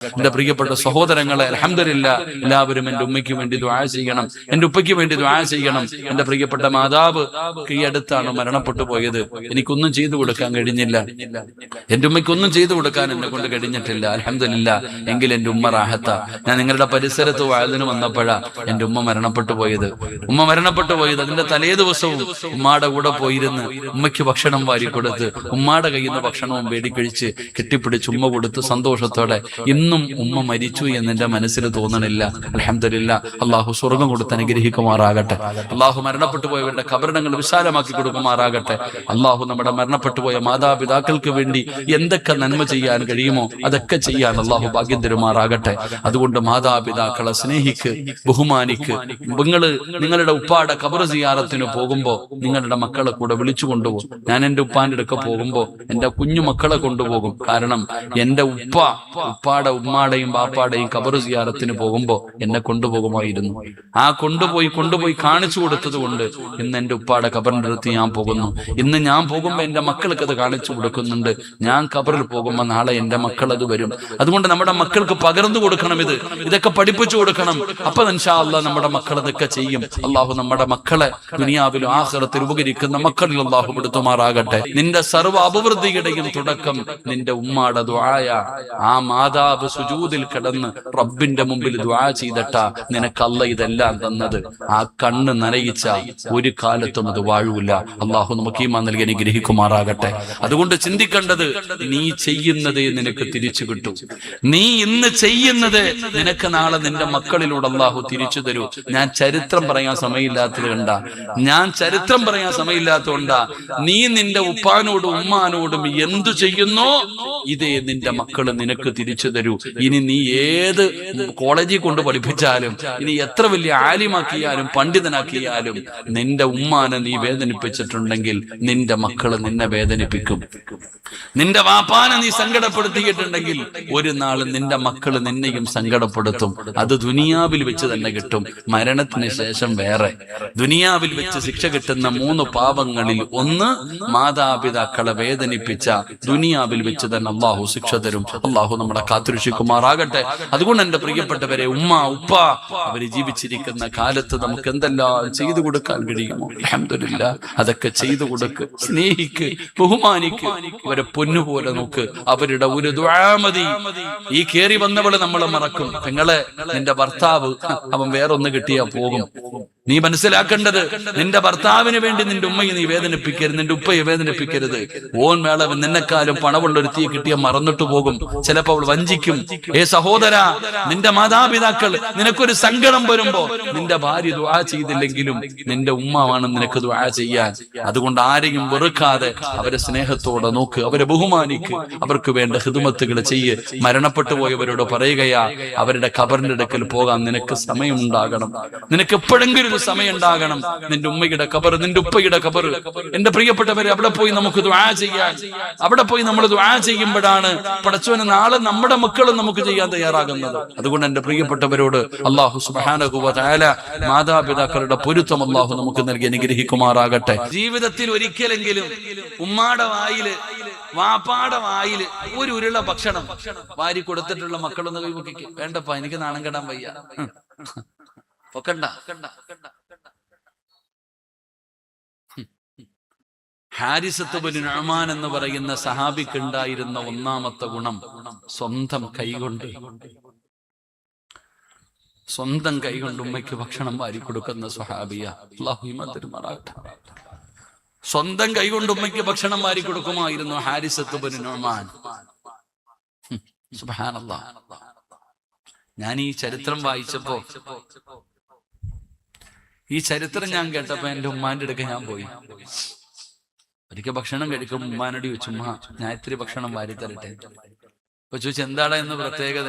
എന്റെ പ്രിയപ്പെട്ട സഹോദരങ്ങളെ, അൽഹംദുലില്ലാഹ്, എല്ലാവരും എന്റെ ഉമ്മയ്ക്ക് വേണ്ടി ദുആ ചെയ്യണം, എന്റെ ഉപ്പയ്ക്ക് വേണ്ടി ദുആ ചെയ്യണം. എന്റെ പ്രിയപ്പെട്ട മാതാവ് ഈ അടുത്താണ് മരണപ്പെട്ടു പോയത്. എനിക്കൊന്നും ചെയ്തു കൊടുക്കാൻ കഴിഞ്ഞില്ല, എന്റെ ഉമ്മയ്ക്കൊന്നും ചെയ്തു കൊടുക്കാൻ എന്നെ കൊണ്ട് കഴിഞ്ഞിട്ടില്ല. അൽഹംദുലില്ലാഹ്, എങ്കിൽ എന്റെ ഉമ്മ റാഹത്ത. ഞാൻ നിങ്ങളുടെ പരിസരത്ത് വാഴതിന് വന്നപ്പോഴാ എന്റെ ഉമ്മ മരണപ്പെട്ടു പോയത്. അതിന്റെ തലേ ദിവസവും ഉമ്മാടെ കൂടെ പോയിരുന്ന് ഉമ്മയ്ക്ക് ഭക്ഷണം വാരി കൊടുത്ത് ഉമ്മാടെ കയ്യിൽ നിന്ന് ഭക്ഷണവും വേടിക്കഴിച്ച് കെട്ടിപ്പിടിച്ച് ഉമ്മ കൊടുത്ത് സന്തോഷത്തോടെ ഇന്നും ഉമ്മ മരിച്ചു എന്ന് എന്റെ മനസ്സിൽ തോന്നണില്ല. അൽഹംദുലില്ലാഹ്, അള്ളാഹു സ്വർഗം കൊടുത്ത് അനുഗ്രഹിക്കുമാറാകട്ടെ. അള്ളാഹു മരണപ്പെട്ടു പോയവരുടെ കബറിടങ്ങൾ വിശാലമാക്കി കൊടുക്കുമാറാകട്ടെ. അള്ളാഹു നമ്മുടെ മരണപ്പെട്ടു പോയ മാതാപിതാക്കൾക്ക് വേണ്ടി എന്തൊക്കെ നന്മ ചെയ്യാൻ കഴിയുമോ അതൊക്കെ ചെയ്യാൻ അള്ളാഹു ഭാഗ്യം തരുമാറാകട്ടെ. അതുകൊണ്ട് മാതാപിതാക്കളെ സ്നേഹിക്ക്, ബഹുമാനിക്ക്. നിങ്ങളുടെ ഉപ്പാടെ ഖബർ സിയാറത്തിന് പോകുമ്പോ നിങ്ങളുടെ മക്കളെ കൂടെ വിളിച്ചു കൊണ്ടുപോകും. ഞാൻ എന്റെ ഉപ്പാന്റെ അടുക്ക പോകുമ്പോ എന്റെ കുഞ്ഞു മക്കളെ കൊണ്ടുപോകും. കാരണം എന്റെ ഉപ്പാടെ ഉമ്മാടെയും ബാപ്പാടെയും ഖബർ സിയാറത്തിന് പോകുമ്പോ എന്നെ കൊണ്ടുപോകുമായിരുന്നു. ആ കൊണ്ടുപോയി കാണിച്ചു കൊടുത്തത് കൊണ്ട് ഇന്ന് എന്റെ ഉപ്പാടെ ഖബറിന്റെ അടുത്ത് ഞാൻ പോകുന്നു. ഇന്ന് ഞാൻ പോകുമ്പോ എന്റെ മക്കൾക്ക് അത് കാണിച്ചു കൊടുക്കുന്നുണ്ട്. ഞാൻ ഖബറിൽ പോകുമ്പോ നാളെ എന്റെ മക്കൾ അത് വരും. അതുകൊണ്ട് നമ്മുടെ മക്കൾക്ക് പകർന്നു കൊടുക്കണം, ഇതൊക്കെ പഠിപ്പിച്ചു കൊടുക്കണം. അപ്പൊ ഇൻഷാ അല്ലാഹ് നമ്മുടെ മക്കൾ അതൊക്കെ ചെയ്യും. അള്ളാഹു നമ്മുടെ മക്കളെ ദുനിയാവിലും ആഖിറത്തിലും ഉപകരിക്കുന്ന മക്കളിൽ അള്ളാഹു പെടുത്തുമാറാകട്ടെ. നിന്റെ സർവ്വ അഭിവൃദ്ധിയുടെയും തുടക്കം നിന്റെ ഉമ്മാടെ ദുആയ. ആ മാതാവ് സുജൂദിൽ കിടന്ന് റബ്ബിന്റെ മുമ്പിൽ ദുആ ചെയ്തിട്ടാ നിനക്ക് അല്ലാഹ് ഇതെല്ലാം തന്നത്. ആ കണ്ണ് നനയിച്ച ഒരു കാലത്തും അത് വാഴൂല. അള്ളാഹു നമുക്ക് ഈമാൻ നൽകി അനുഗ്രഹിക്കുമാറാകട്ടെ. അതുകൊണ്ട് ചിന്തിക്കേണ്ടത്, നീ ചെയ്യുന്നതേ നിനക്ക് തിരിച്ചു കിട്ടൂ. നീ ഇന്ന് ചെയ്യുന്നത് നിനക്ക് നാളെ നിന്റെ മക്കളിലൂടെ അള്ളാഹു തിരിച്ചു തരൂ. ഞാൻ ചരിത്രം പറയാൻ സമയമില്ലാത്തത് കൊണ്ടാ നീ നിന്റെ ഉപ്പാനോടും ഉമ്മാനോടും എന്തു ചെയ്യുന്നോ ഇതേ നിന്റെ മക്കള് നിനക്ക് തിരിച്ചു തരൂ. ഇനി നീ ഏത് കോളേജിൽ കൊണ്ട് പഠിപ്പിച്ചാലും, ഇനി എത്ര വലിയ ആലിമാക്കിയാലും പണ്ഡിതനാക്കിയാലും, നിന്റെ ഉമ്മാനെ നീ വേദനിപ്പിച്ചിട്ടുണ്ടെങ്കിൽ നിന്റെ മക്കള് നിന്നെ വേദനിപ്പിക്കും. നിന്റെ വാപ്പാനെ നീ സങ്കടപ്പെടുത്തിയിട്ടുണ്ടെങ്കിൽ ഒരു നാള് നിന്റെ മക്കള് നിന്നെയും സങ്കടപ്പെടുത്തും. അത് ദുനിയാവിൽ വെച്ച് തന്നെ കിട്ടും, മരണത്തിന് ശേഷം വേറെ. ദുനിയാവിൽ വെച്ച് ശിക്ഷ കിട്ടുന്ന 3 പാപങ്ങളിൽ ഒന്ന് മാതാപിതാക്കളെ വേദനിപ്പിച്ച ദുനിയാവിൽ വെച്ച് തന്നെ അള്ളാഹു ശിക്ഷ തരും. അള്ളാഹു നമ്മുടെ കാത്തുരക്ഷിക്കുമാറാകട്ടെ. അതുകൊണ്ട് എന്റെ പ്രിയപ്പെട്ടവരെ, ഉമ്മ ഉപ്പ അവര് ജീവിച്ചിരിക്കുന്ന കാലത്ത് നമുക്ക് എന്തെല്ലാം ചെയ്തു കൊടുക്കാൻ കഴിയുമോ അൽഹംദുലില്ലാഹ് അതൊക്കെ ചെയ്തു കൊടുക്ക്, സ്നേഹിക്ക്, ബഹുമാനിക്ക്. അവരെ പൊന്നുപോലെ നോക്ക്. അവരുടെ ഒരു ദുആ മതി. ഈ കേറി വന്നവള് നമ്മളെ മറക്കും. പെങ്ങളെ, നിന്റെ ഭർത്താവ് അവൻ വേറൊന്ന് കിട്ടിയാ പോകും. നീ മനസ്സിലാക്കേണ്ടത്, നിന്റെ ഭർത്താവിന് വേണ്ടി നിന്റെ ഉമ്മയെ നീ വേദനിപ്പിക്കരുത്, നിന്റെ ഉപ്പയെ വേദനിപ്പിക്കരുത്. ഓൻ മേളവൻ നിന്നെക്കാളും പണമുള്ള ഒരു തീയെ കിട്ടിയ മറന്നിട്ട് പോകും. ചിലപ്പോൾ അവൾ വഞ്ചിക്കും. സഹോദര, നിന്റെ മാതാപിതാക്കൾ നിനക്കൊരു സങ്കടം വരുമ്പോ നിന്റെ ഭാര്യ ദുആ ചെയ്തില്ലെങ്കിലും നിന്റെ ഉമ്മയാണ് നിനക്ക് ദുആ ചെയ്യാൻ. അതുകൊണ്ട് ആരെയും വെറുക്കാതെ അവരെ സ്നേഹത്തോടെ നോക്ക്, അവരെ ബഹുമാനിക്ക്, അവർക്ക് വേണ്ട ഖിദ്മത്തുകൾ ചെയ്യ്. മരണപ്പെട്ടു പോയവരോട് പറയുകയാ, അവരുടെ ഖബറിന്റെ അടുക്കൽ പോകാൻ നിനക്ക് സമയമുണ്ടാകണം. നിനക്ക് എപ്പോഴെങ്കിലും ഒരു സമയം ഉണ്ടാകണം. നിന്റെ ഉമ്മയുടെ ഖബർ, നിന്റെ ഉപ്പയുടെ ഖബർ. എന്റെ പ്രിയപ്പെട്ടവരെ, അവിടെ പോയി നമുക്ക് ദുആ ചെയ്യാൻ. അവിടെ പോയി നമ്മൾ ദുആ ചെയ്യുമ്പോഴാണ് പടച്ചവന് നാളെ നമ്മുടെ മക്കളും നമുക്ക് ചെയ്യാൻ തയ്യാറാകുന്നത്. അതുകൊണ്ട് എന്റെ പ്രിയപ്പെട്ടവരോട് അല്ലാഹു സുബ്ഹാനഹു വ തആല മാതാപിതാക്കളുടെ പൊരുത്തം അല്ലാഹു നമുക്ക് നൽകി അനുഗ്രഹിക്കുമാറാകട്ടെ. ജീവിതത്തിൽ ഒരിക്കലെങ്കിലും ഉമ്മാടെ വായില് വാപ്പാടെ വായില് ഒരു ഉരുള ഭക്ഷണം വാരി കൊടുത്തിട്ടുള്ള മക്കളൊന്ന് കൈവക്കിക്ക്. വേണ്ടപ്പാ, എനിക്ക് നാണം കെടാൻ വയ്യ. ഹാരിസത്ത് ബിൻ നുഅ്മാൻ എന്ന് പറയുന്ന സഹാബിക്ക് ഉണ്ടായിരുന്ന ഒന്നാമത്തെ ഗുണം സ്വന്തം കൈകൊണ്ട് ഉമ്മയ്ക്ക് ഭക്ഷണം വാരി കൊടുക്കുന്ന സ്വഹാബിയ. അല്ലാഹു ഈമാൻ തരുമാറാകട്ടെ. സ്വന്തം കൈകൊണ്ട് ഉമ്മയ്ക്ക് ഭക്ഷണം വാരി കൊടുക്കുമായിരുന്നു ഹാരിസത്ത് ബിൻ നുഅ്മാൻ. സുബ്ഹാനല്ലാഹ്. ഞാൻ ഈ ചരിത്രം വായിച്ചപ്പോ, ഈ ചരിത്രം ഞാൻ കേട്ടപ്പോ എന്റെ ഉമ്മാന്റെ അടുക്ക ഞാൻ പോയി. ഒരിക്കൽ ഭക്ഷണം കഴിക്കും, ഉമ്മാനോട് ചോദിച്ചു, ഉമ്മ ഞാൻ ഇത്തിരി ഭക്ഷണം വാരി തരട്ടെ. അപ്പൊ ചോദിച്ചു, എന്താടാ എന്ന് പ്രത്യേകത?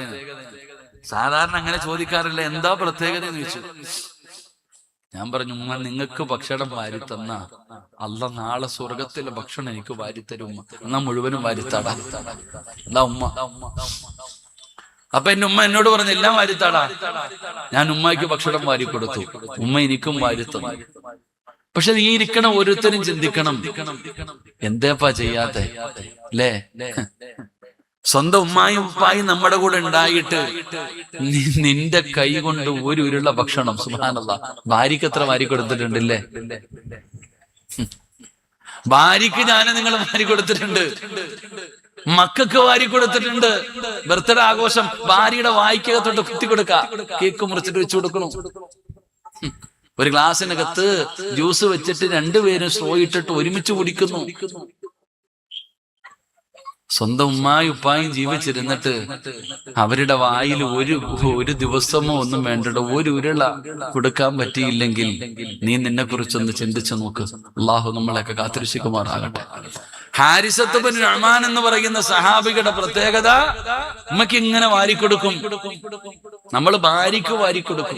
സാധാരണ അങ്ങനെ ചോദിക്കാറില്ല, എന്താ പ്രത്യേകത എന്ന് ചോദിച്ചു. ഞാൻ പറഞ്ഞു, ഉമ്മ നിങ്ങൾക്ക് ഭക്ഷണം വാരി തന്ന അല്ലാഹ് നാളെ സ്വർഗത്തിലെ ഭക്ഷണം എനിക്ക് വാരിത്തരും. ഉമ്മ എന്നാ മുഴുവനും വാരിത്താടാ. എന്താ ഉമ്മ? അപ്പൊ എന്റെ ഉമ്മ എന്നോട് പറഞ്ഞു, എല്ലാം വാരിത്താടാ. ഞാൻ ഉമ്മയ്ക്ക് ഭക്ഷണം വാരി കൊടുത്തു, ഉമ്മ എനിക്കും വാരിത്തന്നു. പക്ഷെ നീ ഇരിക്കണം, ഓരോരുത്തരും ചിന്തിക്കണം, എന്തേപ്പാ ചെയ്യാത്തെ അല്ലേ? സ്വന്തം ഉമ്മായും ഉപ്പായും നമ്മുടെ കൂടെ ഉണ്ടായിട്ട് നിന്റെ കൈ കൊണ്ട് ഒരു ഉരുള ഭക്ഷണം, സുബ്ഹാനല്ലാഹ്, ഭാര്യക്ക് എത്ര വാരി കൊടുത്തിട്ടുണ്ടല്ലേ? ഭാര്യക്ക് ഞാനും നിങ്ങൾ വാരി കൊടുത്തിട്ടുണ്ട്, മക്കൾക്ക് വാരി കൊടുത്തിട്ടുണ്ട്. ബർത്ത്ഡേ ആഘോഷം ഭാര്യയുടെ വായിക്കകത്തോട്ട് കുത്തി കൊടുക്ക, കേക്ക് മുറിച്ചിട്ട് വെച്ചു കൊടുക്കണു. ഒരു ഗ്ലാസ്സിനകത്ത് ജ്യൂസ് വെച്ചിട്ട് രണ്ടുപേരും സ്ട്രോ ഇട്ടിട്ട് ഒരുമിച്ച് കുടിക്കുന്നു. സ്വന്തം ഉമ്മായും ഉപ്പായും ജീവിച്ചിരുന്നിട്ട് അവരുടെ വായിൽ ഒരു ദിവസമോ ഒന്നും വേണ്ടടോ ഒരു ഉരുള കൊടുക്കാൻ പറ്റിയില്ലെങ്കിൽ നീ നിന്നെ കുറിച്ചൊന്ന് ചിന്തിച്ചു നോക്ക്. അള്ളാഹു നമ്മളെയൊക്കെ കാത്തിരക്ഷിക്കുമാറാകട്ടെ. ഹാരിസത്ത് ബിൻ നുഅ്മാൻ എന്ന് പറയുന്ന സഹാബിയുടെ പ്രത്യേകത, ഉമ്മക്ക് ഇങ്ങനെ വാരിക്കൊടുക്കും. നമ്മൾ ഭാര്യക്ക് വാരിക്കൊടുക്കും,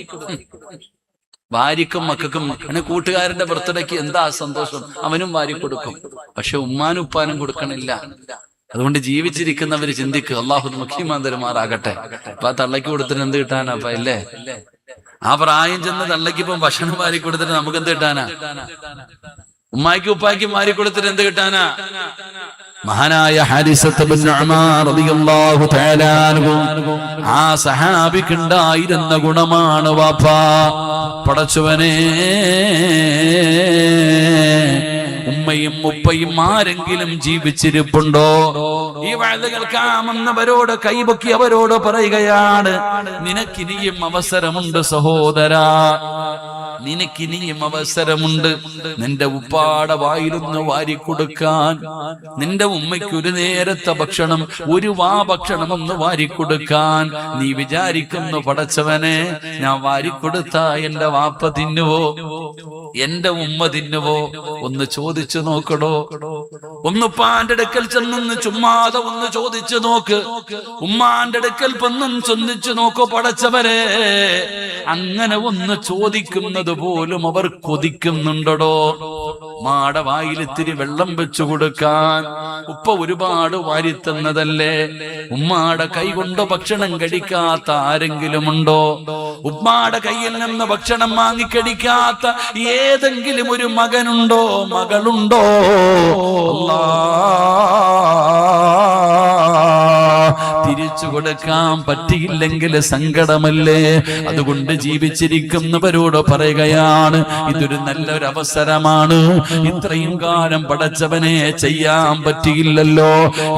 ഭാര്യക്കും മക്കൾക്കും. അങ്ങനെ കൂട്ടുകാരന്റെ ബർത്ത്ഡേക്ക് എന്താ സന്തോഷം, അവനും വാരിക്കൊടുക്കും. പക്ഷെ ഉമ്മാനും ഉപ്പാനും കൊടുക്കണില്ല. അതുകൊണ്ട് ജീവിച്ചിരിക്കുന്നവര് ചിന്തിക്കുക, അള്ളാഹു മുഖ്യമാന്തരമാറാകട്ടെ. അപ്പൊ ആ തള്ളയ്ക്ക് കൊടുത്തിട്ട് എന്ത് കിട്ടാനാ? അപ്പൊ ഇല്ലേ, ആ പ്രായം ചെന്ന് തള്ളയ്ക്ക് ഇപ്പം ഭക്ഷണം വാരി കൊടുത്തിട്ട് നമുക്ക് എന്ത് കിട്ടാനാ? ഉമ്മായ്ക്കും ഉപ്പായ്ക്കും വാരി കൊടുത്തിട്ട് എന്ത് കിട്ടാനാ? മഹാനായ ഹാരിസത്ത് ബിൻ നുഅ്മാൻ റളിയല്ലാഹു തആല അൻഹു, ആ സഹാബിക്കുണ്ടായിരുന്ന ഗുണമാണ് വാപ്പാ. പടച്ചവനെ, ഉമ്മയും ഉപ്പയും ആരെങ്കിലും ജീവിച്ചിരിപ്പുണ്ടോ? ഈ വഅദ് കേൾക്കാമെന്നവരോട് കൈപൊക്കി അവരോട് പറയുകയാണ്, നിനക്കിനിയും അവസരമുണ്ട് സഹോദരാ, നിനക്കിനിയും അവസരമുണ്ട്. നിന്റെ ഉപ്പാടെ വായിലൊന്ന് വാരിക്കൊടുക്കാൻ, നിന്റെ ഉമ്മയ്ക്ക് ഒരു നേരത്തെ ഭക്ഷണം, ഒരു ഭക്ഷണം ഒന്ന് വാരിക്കൊടുക്കാൻ നീ വിചാരിക്കുന്നു, പടച്ചവനെ ഞാൻ വാരിക്കൊടുത്താ എന്റെ വാപ്പ തിന്നുവോ, എന്റെ ഉമ്മ തിന്നുവോ? ഒന്ന് ചോദിച്ചു നോക്കടോ. ഒന്നുപ്പാന്റെ അടുക്കൽ ചെന്നൊന്ന് ചുമ്മാതെ ഒന്ന് ചോദിച്ചു നോക്ക്. ഉമ്മാന്റെ അടുക്കൽ പൊന്നും ചിന്തിച്ചു നോക്കോ. പടച്ചവരെ, അങ്ങനെ ഒന്ന് ചോദിക്കുന്നത് പോലും അവർ കൊതിക്കുന്നുണ്ടോ? മാട വായിലിത്തിരി വെള്ളം വെച്ചു കൊടുക്കാൻ ഉപ്പ ഒരുപാട് വാരിത്തന്നതല്ലേ? ഉമ്മാടെ കൈ കൊണ്ട് ഭക്ഷണം കഴിക്കാത്ത ആരെങ്കിലും ഉണ്ടോ? ഉമ്മാടെ കയ്യിൽ നിന്ന് ഭക്ഷണം വാങ്ങിക്കടിക്കാത്ത ഏതെങ്കിലും ഒരു മകനുണ്ടോ, മകളുണ്ടോ? തിരിച്ചു കൊടുക്കാൻ പറ്റിയില്ലെങ്കിൽ സങ്കടമല്ലേ? അതുകൊണ്ട് ജീവിച്ചിരിക്കുന്നവരോട് പറയുകയാണ്, ഇതൊരു നല്ലൊരു അവസരമാണ്. ഇത്രയും കാലം പടച്ചവനെ ചെയ്യാൻ പറ്റിയില്ലല്ലോ.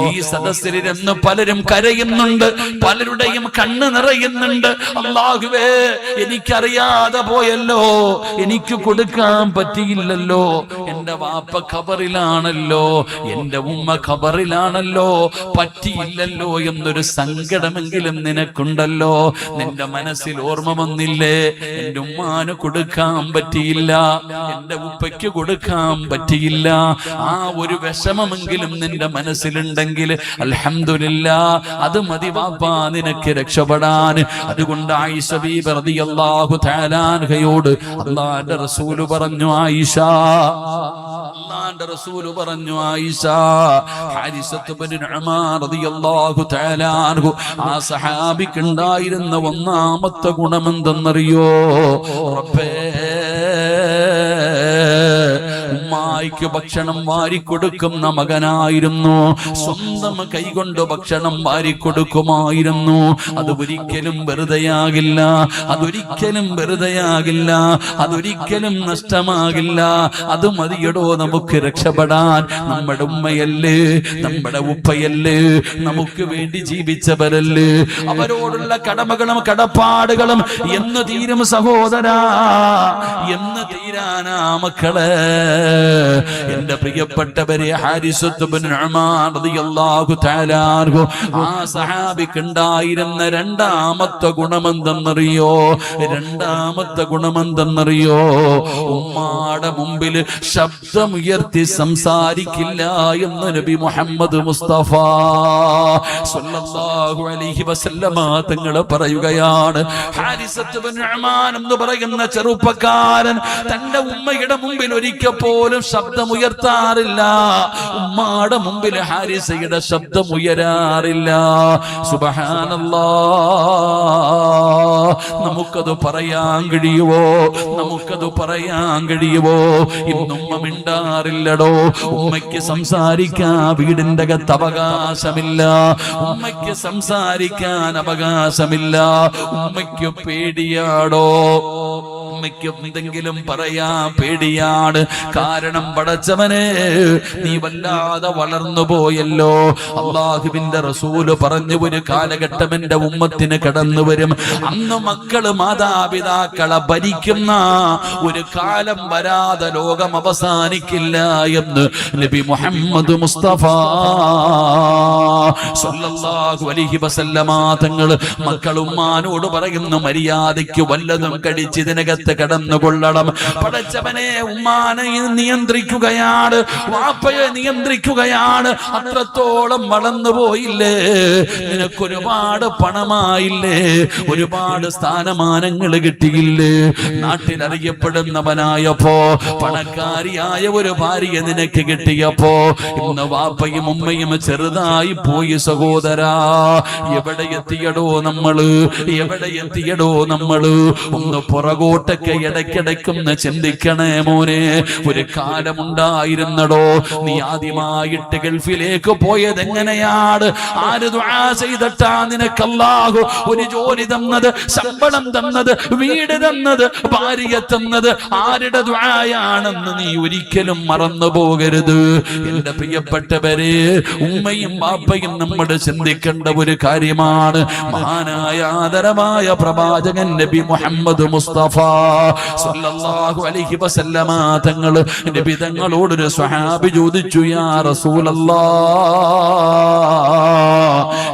ഈ സദസ്സിലിരുന്ന് പലരും കരയുന്നുണ്ട്, പലരുടെയും കണ്ണ് നിറയുന്നുണ്ട്. അല്ലാഹുവേ, എനിക്കറിയാതെ പോയല്ലോ, എനിക്ക് കൊടുക്കാൻ പറ്റിയില്ലല്ലോ. എന്റെ വാപ്പ ഖബറിലാണല്ലോ, എന്റെ ഉമ്മ ഖബറിലാണല്ലോ, പറ്റിയില്ലല്ലോ എന്നൊരു സങ്കടമെങ്കിലും നിനക്കുണ്ടല്ലോ. നിന്റെ മനസ്സിൽ ഓർമ്മ വന്നില്ലേ, എന്റെ ഉമ്മാന് കൊടുക്കാൻ പറ്റിയില്ല, എന്റെ ഉപ്പയ്ക്ക് കൊടുക്കാൻ പറ്റിയില്ല. ആ ഒരു വിഷമമെങ്കിലും നിന്റെ മനസ്സിലുണ്ടെങ്കിൽ അൽഹംദുലില്ലാഹ്, അത് മതി വാപ്പാ നിനക്ക് രക്ഷപ്പെടാൻ. അതുകൊണ്ട് ആയിഷ ബീബി റളിയല്ലാഹു തആല അൻഹയോട് അല്ലാഹുവിന്റെ റസൂൽ പറഞ്ഞു, ആയിഷ, അല്ലാഹുവിന്റെ റസൂൽ പറഞ്ഞു, ആയിഷ, ഹാരിസത്ത് ബിൻ നുഅ്മാൻ റളിയല്ലാഹു തആല അൻഹു ആ സഹാബിക്ക് ഉണ്ടായിരുന്ന ഒന്നാമത്തെ ഗുണമെന്തെന്നറിയോ? റബ്ബേ, ഉമ്മായിക്ക് ഭക്ഷണം വാരിക്കൊടുക്കുന്ന മകനായിരുന്നു. സ്വന്തം കൈകൊണ്ട് ഭക്ഷണം വാരിക്കൊടുക്കുമായിരുന്നു. അത് ഒരിക്കലും വെറുതെയാകില്ല, അതൊരിക്കലും വെറുതെയാകില്ല, അതൊരിക്കലും നഷ്ടമാകില്ല. അത് മതിയടോ നമുക്ക് രക്ഷപ്പെടാൻ. നമ്മുടെ ഉമ്മയല്ലേ, നമ്മുടെ ഉപ്പയല്ലേ, നമുക്ക് വേണ്ടി ജീവിച്ചവരല്ലേ? അവരോടുള്ള കടമകളും കടപ്പാടുകളും എന്ന് തീരും സഹോദരാ, എന്ന് തീരാനാ മക്കളെ? എന്റെ പ്രിയപ്പെട്ടവരെ, ഹാരിസത്ത് ബിൻ നുഅ്മാൻ റളിയല്ലാഹു തആല അൻഹു ആ സഹാബിക്ക് ഉണ്ടായിരുന്ന രണ്ടാമത്തെ ഗുണമെന്തെന്നറിയോ? രണ്ടാമത്തെ ഗുണമെന്തെന്നറിയോ? ഉമ്മാടെ മുമ്പിൽ ശബ്ദമുയർത്തി സംസാരിക്കില്ല എന്ന് നബി മുഹമ്മദ് മുസ്തഫ സ്വല്ലല്ലാഹു അലൈഹി വസല്ലമ തങ്ങൾ പറയുകയാണ്. ഹാരിസത്ത് ബിൻ നുഅ്മാൻ എന്ന് പറയുന്ന ചെറുപ്പക്കാരൻ തന്റെ ഉമ്മയുടെ മുമ്പിൽ ഒരിക്കൽ പോലും ശബ്ദമുയർത്താറില്ല. ഉമ്മാടെ മുമ്പിൽ ഹാരിസയുടെ ശബ്ദമുയരാറില്ല. സുബ്ഹാനല്ലാഹ്. നമുക്കത് പറയാൻ കഴിയുവോ? നമുക്കത് പറയാൻ കഴിയുവോ? ഇന്നുമ്മ മിണ്ടാറില്ലടോ. ഉമ്മയ്ക്ക് സംസാരിക്കാൻ വീടിന്റെ അകത്ത് അവകാശമില്ല. ഉമ്മയ്ക്ക് സംസാരിക്കാൻ അവകാശമില്ല. ഉമ്മയ്ക്ക് പേടിയാടോ. ഉമ്മയ്ക്ക് എന്തെങ്കിലും പറയാൻ പേടിയാണ്. കാരണം പടച്ചവനെ, നീ വല്ലാതെ വളർന്നു പോയല്ലോ. അള്ളാഹുവിന്റെ റസൂല് പറഞ്ഞു, ഒരു കാലഘട്ടം എന്റെ ഉമ്മത്തിന് കടന്നു വരും, അന്ന് മക്കള് മാതാപിതാക്കളെ ഭരിക്കുന്ന ഒരു കാലം വരാതെ ലോകം അവസാനിക്കില്ല എന്ന് നബി മുഹമ്മദ് മുസ്തഫ സല്ലല്ലാഹു അലൈഹി വസല്ലമ തങ്ങൾ മക്കളുമ്മാനോട് പറയുന്നു, മര്യാദയ്ക്ക് വല്ലതും കഴിച്ച് ഇതിനകത്ത് കടന്നുകൊള്ളണം. പടച്ചവനെ, ഉമ്മാനെ നിയന്ത്രിക്കുകയാണ്, വാപ്പയെ നിയന്ത്രിക്കുകയാണ്. അത്രത്തോളം വളർന്നു പോയില്ലേ? നിനക്കൊരുപാട് പണമായില്ലേ? ഒരുപാട് സ്ഥാനമാനങ്ങൾ കിട്ടിയില്ലേ? നാട്ടിൽ അറിയപ്പെടുന്നവനായപ്പോ, പണക്കാരിയായ ഒരു ഭാര്യ നിനക്ക് കിട്ടിയപ്പോ, ഇന്ന് വാപ്പയും ഉമ്മയും ചെറുതായി പോയി സഹോദരാ. എവിടെ എത്തിയടോ നമ്മള്? എവിടെ എത്തിയടോ നമ്മള്? ഒന്ന് പുറകോട്ടൊക്കെ ഇടയ്ക്കിടയ്ക്കൊന്ന് ചിന്തിക്കണേ മോനെ. ഒരു കാലമുണ്ടായിരുന്നടോ, നീ ആദ്യമായിട്ട് ഗൾഫിലേക്ക് പോയത് എങ്ങനെയാണ്? ആര് ദുആ ചെയ്തിട്ടാ നിനക്ക് അല്ലാഹു ഒരു ജോലി തന്നത്, ശമ്പളം തന്നത്, വീട് തന്നത്, ഭാര്യ തന്നത്? ആരുടെ ദുആയാണെന്ന് നീ ഒരിക്കലും മറന്നു പോകരുത്. എന്റെ പ്രിയപ്പെട്ടവരെ, ഉമ്മയും ബാപ്പയും നമ്മൾ ചിന്തിക്കേണ്ട ഒരു കാര്യമാണ്. മഹാനായ ആദരമായ പ്രവാചകൻ നബി മുഹമ്മദ് മുസ്തഫ സല്ലല്ലാഹു അലൈഹി വസല്ലമ തങ്ങൾ, നബി തങ്ങളോടൊരു സ്വഹാബി ചോദിച്ചു, യാ റസൂലല്ലാഹ്,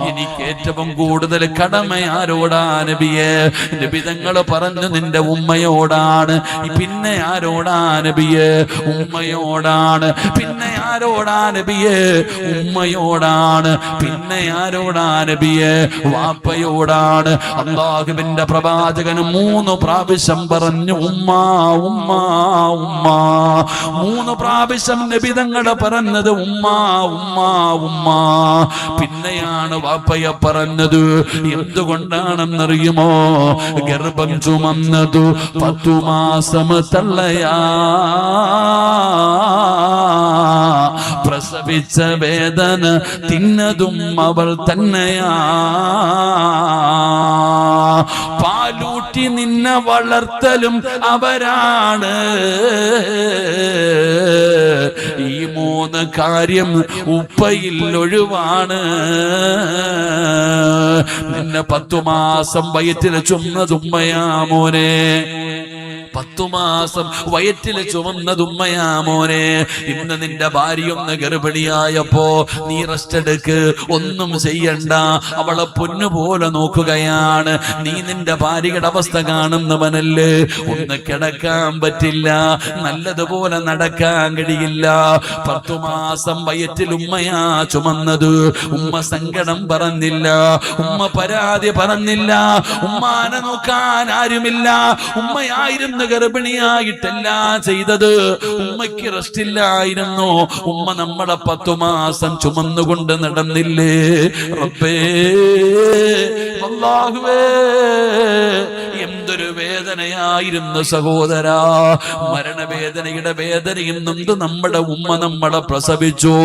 എനിക്ക് ഏറ്റവും കൂടുതൽ കടമ ആരോടാ നബിയെ? നബി തങ്ങൾ പറഞ്ഞു, നിന്റെ ഉമ്മയോടാണ്. പിന്നെ ആരോടാ നബിയെ? ഉമ്മയോടാണ്. പിന്നെ ആരോടാ നബിയെ? ഉമ്മയോടാണ്. പിന്നെ ആരോടാ നബിയെ? വാപ്പയോടാണ്. അല്ലാഹുവിന്റെ പ്രവാചകൻ 3 പ്രാവശ്യം പറഞ്ഞു, ഉമ്മ ഉമ്മ ഉമ്മ. 3 പ്രാവശ്യം നബി തങ്ങൾ പറഞ്ഞത് ഉമ്മ ഉമ്മ ഉമ്മ. പിന്നെയാണ് വാപ്പയെ പറഞ്ഞത്. എന്തുകൊണ്ടാണെന്നറിയുമോ? ഗർഭം ചുമന്നതു 10 മാസം തള്ളയാ, പ്രസവിച്ച വേദന തിന്നതും അവൾ തന്നെയാ, പാലൂട്ടി നിന്നെ വളർത്തലും അവരാണ്. ഈ 3 കാര്യം ഉപ്പയിൽ ഒഴിവാണ്. നിന്നെ 10 മാസം വയറ്റിൽ ചുമന്നത് ഉമ്മയാ മോനെ. 10 മാസം വയറ്റിൽ ചുമന്നത് ഉമ്മയാ മോനെ. ഇന്ന് നിന്റെ ഭാര്യ ഒന്ന് ഗർഭിണിയായപ്പോ നീ റെസ്റ്റ് എടുക്ക്, ഒന്നും ചെയ്യണ്ട, അവളെ പൊന്നുപോലെ നോക്കുകയാണ്. നീ നിന്റെ ഭാര്യയുടെ അവസ്ഥ കാണുന്നവനല്ലേ? ഒന്ന് കിടക്കാൻ പറ്റില്ല, നല്ലതുപോലെ നടക്കാൻ കഴിയില്ല. 10 മാസം വയറ്റിൽ ഉമ്മയാ ചുമന്നത്. ഉമ്മ സങ്കടം പറഞ്ഞില്ല, ഉമ്മ പരാതി പറഞ്ഞില്ല, ഉമ്മാനെ നോക്കാൻ ആരുമില്ല. ഉമ്മയായിരുന്നു ഗർഭിണിയായിട്ടെല്ലാം ചെയ്തത്. ഉമ്മയ്ക്ക് റെസ്റ്റ് ഇല്ലായിരുന്നു. ഉമ്മ നമ്മളെ 10 മാസം ചുമന്നുകൊണ്ട് നടന്നില്ലേ? റബ്ബേ, അല്ലാഹുവേ, എന്തൊരു വേദനയായിരുന്നു സഹോദരാ. മരണവേദനയുടെ വേദനയും നൊന്ത് നമ്മുടെ ഉമ്മ നമ്മളെ പ്രസവിച്ചു.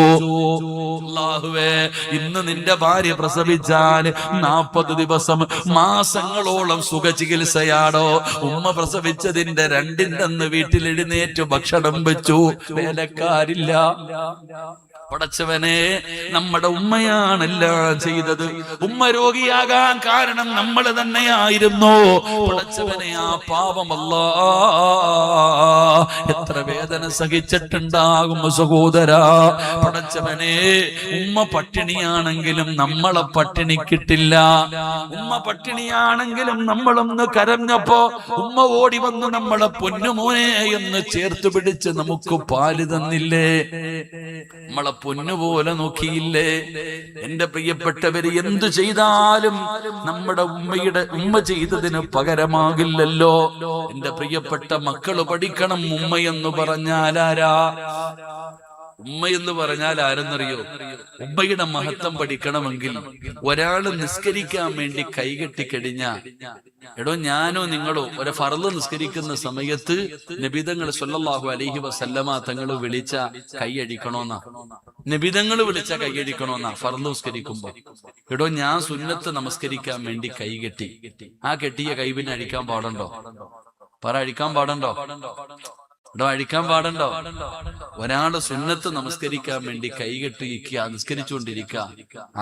അല്ലാഹുവേ, ഇന്ന് നിന്റെ ഭാര്യ പ്രസവിച്ചാൽ 40 ദിവസം, മാസങ്ങളോളം സുഖചികിത്സയാടോ. ഉമ്മ പ്രസവിച്ചതിന്റെ 2ന്റെ അന്ന് വീട്ടിൽ എഴുന്നേറ്റ് ഭക്ഷണം വെച്ചു, വേലക്കാരില്ല. പടച്ചവനെ, നമ്മുടെ ഉമ്മയാണെല്ലാം ചെയ്തത്. ഉമ്മ രോഗിയാകാൻ കാരണം നമ്മൾ തന്നെയായിരുന്നു. പടച്ചവനെ, ആ പാവമല്ലാ എത്ര വേദന സഹിച്ചിട്ടുണ്ടാകും സഹോദരാ. പടച്ചവനെ, ഉമ്മ പട്ടിണിയാണെങ്കിലും നമ്മളെ പട്ടിണിക്കിട്ടില്ല. ഉമ്മ പട്ടിണിയാണെങ്കിലും നമ്മളൊന്ന് കരഞ്ഞപ്പോ ഉമ്മ ഓടി വന്ന് നമ്മളെ പൊന്നുമോനെ എന്ന് ചേർത്ത് പിടിച്ച് നമുക്ക് പാല് തന്നില്ലേ? നമ്മളെ പൊന്നുപോലെ നോക്കിയില്ലേ? എന്റെ പ്രിയപ്പെട്ടവര്, എന്തു ചെയ്താലും നമ്മുടെ ഉമ്മ ചെയ്തതിന് പകരമാകില്ലല്ലോ. എന്റെ പ്രിയപ്പെട്ട മക്കള് പഠിക്കണം, ഉമ്മയെന്ന് പറഞ്ഞാലാരാ? ഉമ്മ എന്ന് പറഞ്ഞാൽ ആരെന്നറിയോ? ഉമ്മയുടെ മഹത്വം പഠിക്കണമെങ്കിൽ ഒരാള് നിസ്കരിക്കാൻ വേണ്ടി കൈകെട്ടിക്കഴിഞ്ഞ, എടോ ഞാനോ നിങ്ങളോ ഒരു ഫർള് നിസ്കരിക്കുന്ന സമയത്ത് നബിതങ്ങൾ സ്വല്ലല്ലാഹു അലൈഹി വസല്ലമ തങ്ങൾ വിളിച്ച കൈയടിക്കണോന്നാ, നബിതങ്ങൾ വിളിച്ച കൈയടിക്കണോന്നാ ഫർള് നിസ്കരിക്കുമ്പോ. എടോ ഞാൻ സുന്നത്ത് നമസ്കരിക്കാൻ വേണ്ടി കൈകെട്ടി, ആ കെട്ടിയ കൈ പിന്നെ അഴിക്കാൻ പാടുണ്ടോ? അഴിക്കാൻ പാടുണ്ടോ? എടോ അഴിക്കാൻ പാടുണ്ടോ? ഒരാള് സുന്നത്ത് നമസ്കരിക്കാൻ വേണ്ടി കൈകെട്ടിരിക്കുക, നിസ്കരിച്ചുകൊണ്ടിരിക്കുക,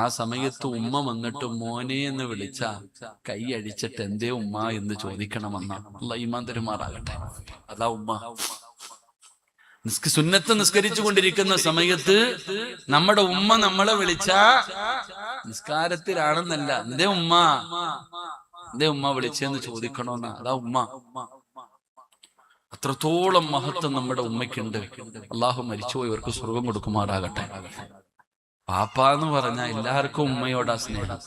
ആ സമയത്ത് ഉമ്മ വന്നിട്ട് മോനെ എന്ന് വിളിച്ച കൈ അഴിച്ചിട്ട് എന്തേ ഉമ്മ എന്ന് ചോദിക്കണമെന്ന അല്ലാഹ് ഈമാൻ തരുമാറാകട്ടെ. അതാ ഉമ്മ. സുന്നത്ത് നിസ്കരിച്ചു കൊണ്ടിരിക്കുന്ന സമയത്ത് നമ്മുടെ ഉമ്മ നമ്മളെ വിളിച്ച നിസ്കാരത്തിലാണെന്നല്ല, എന്തേ ഉമ്മ വിളിച്ചെന്ന് ചോദിക്കണമെന്ന അതാ ഉമ്മ. അത്രത്തോളം മഹത്വം നമ്മുടെ ഉമ്മയ്ക്കുണ്ട്. അള്ളാഹു മരിച്ചുപോയവർക്ക് സ്വർഗം കൊടുക്കുമാറാകട്ടെ. പാപ്പ എന്ന് പറഞ്ഞാൽ എല്ലാവർക്കും ഉമ്മയോടാ സ്നേഹം,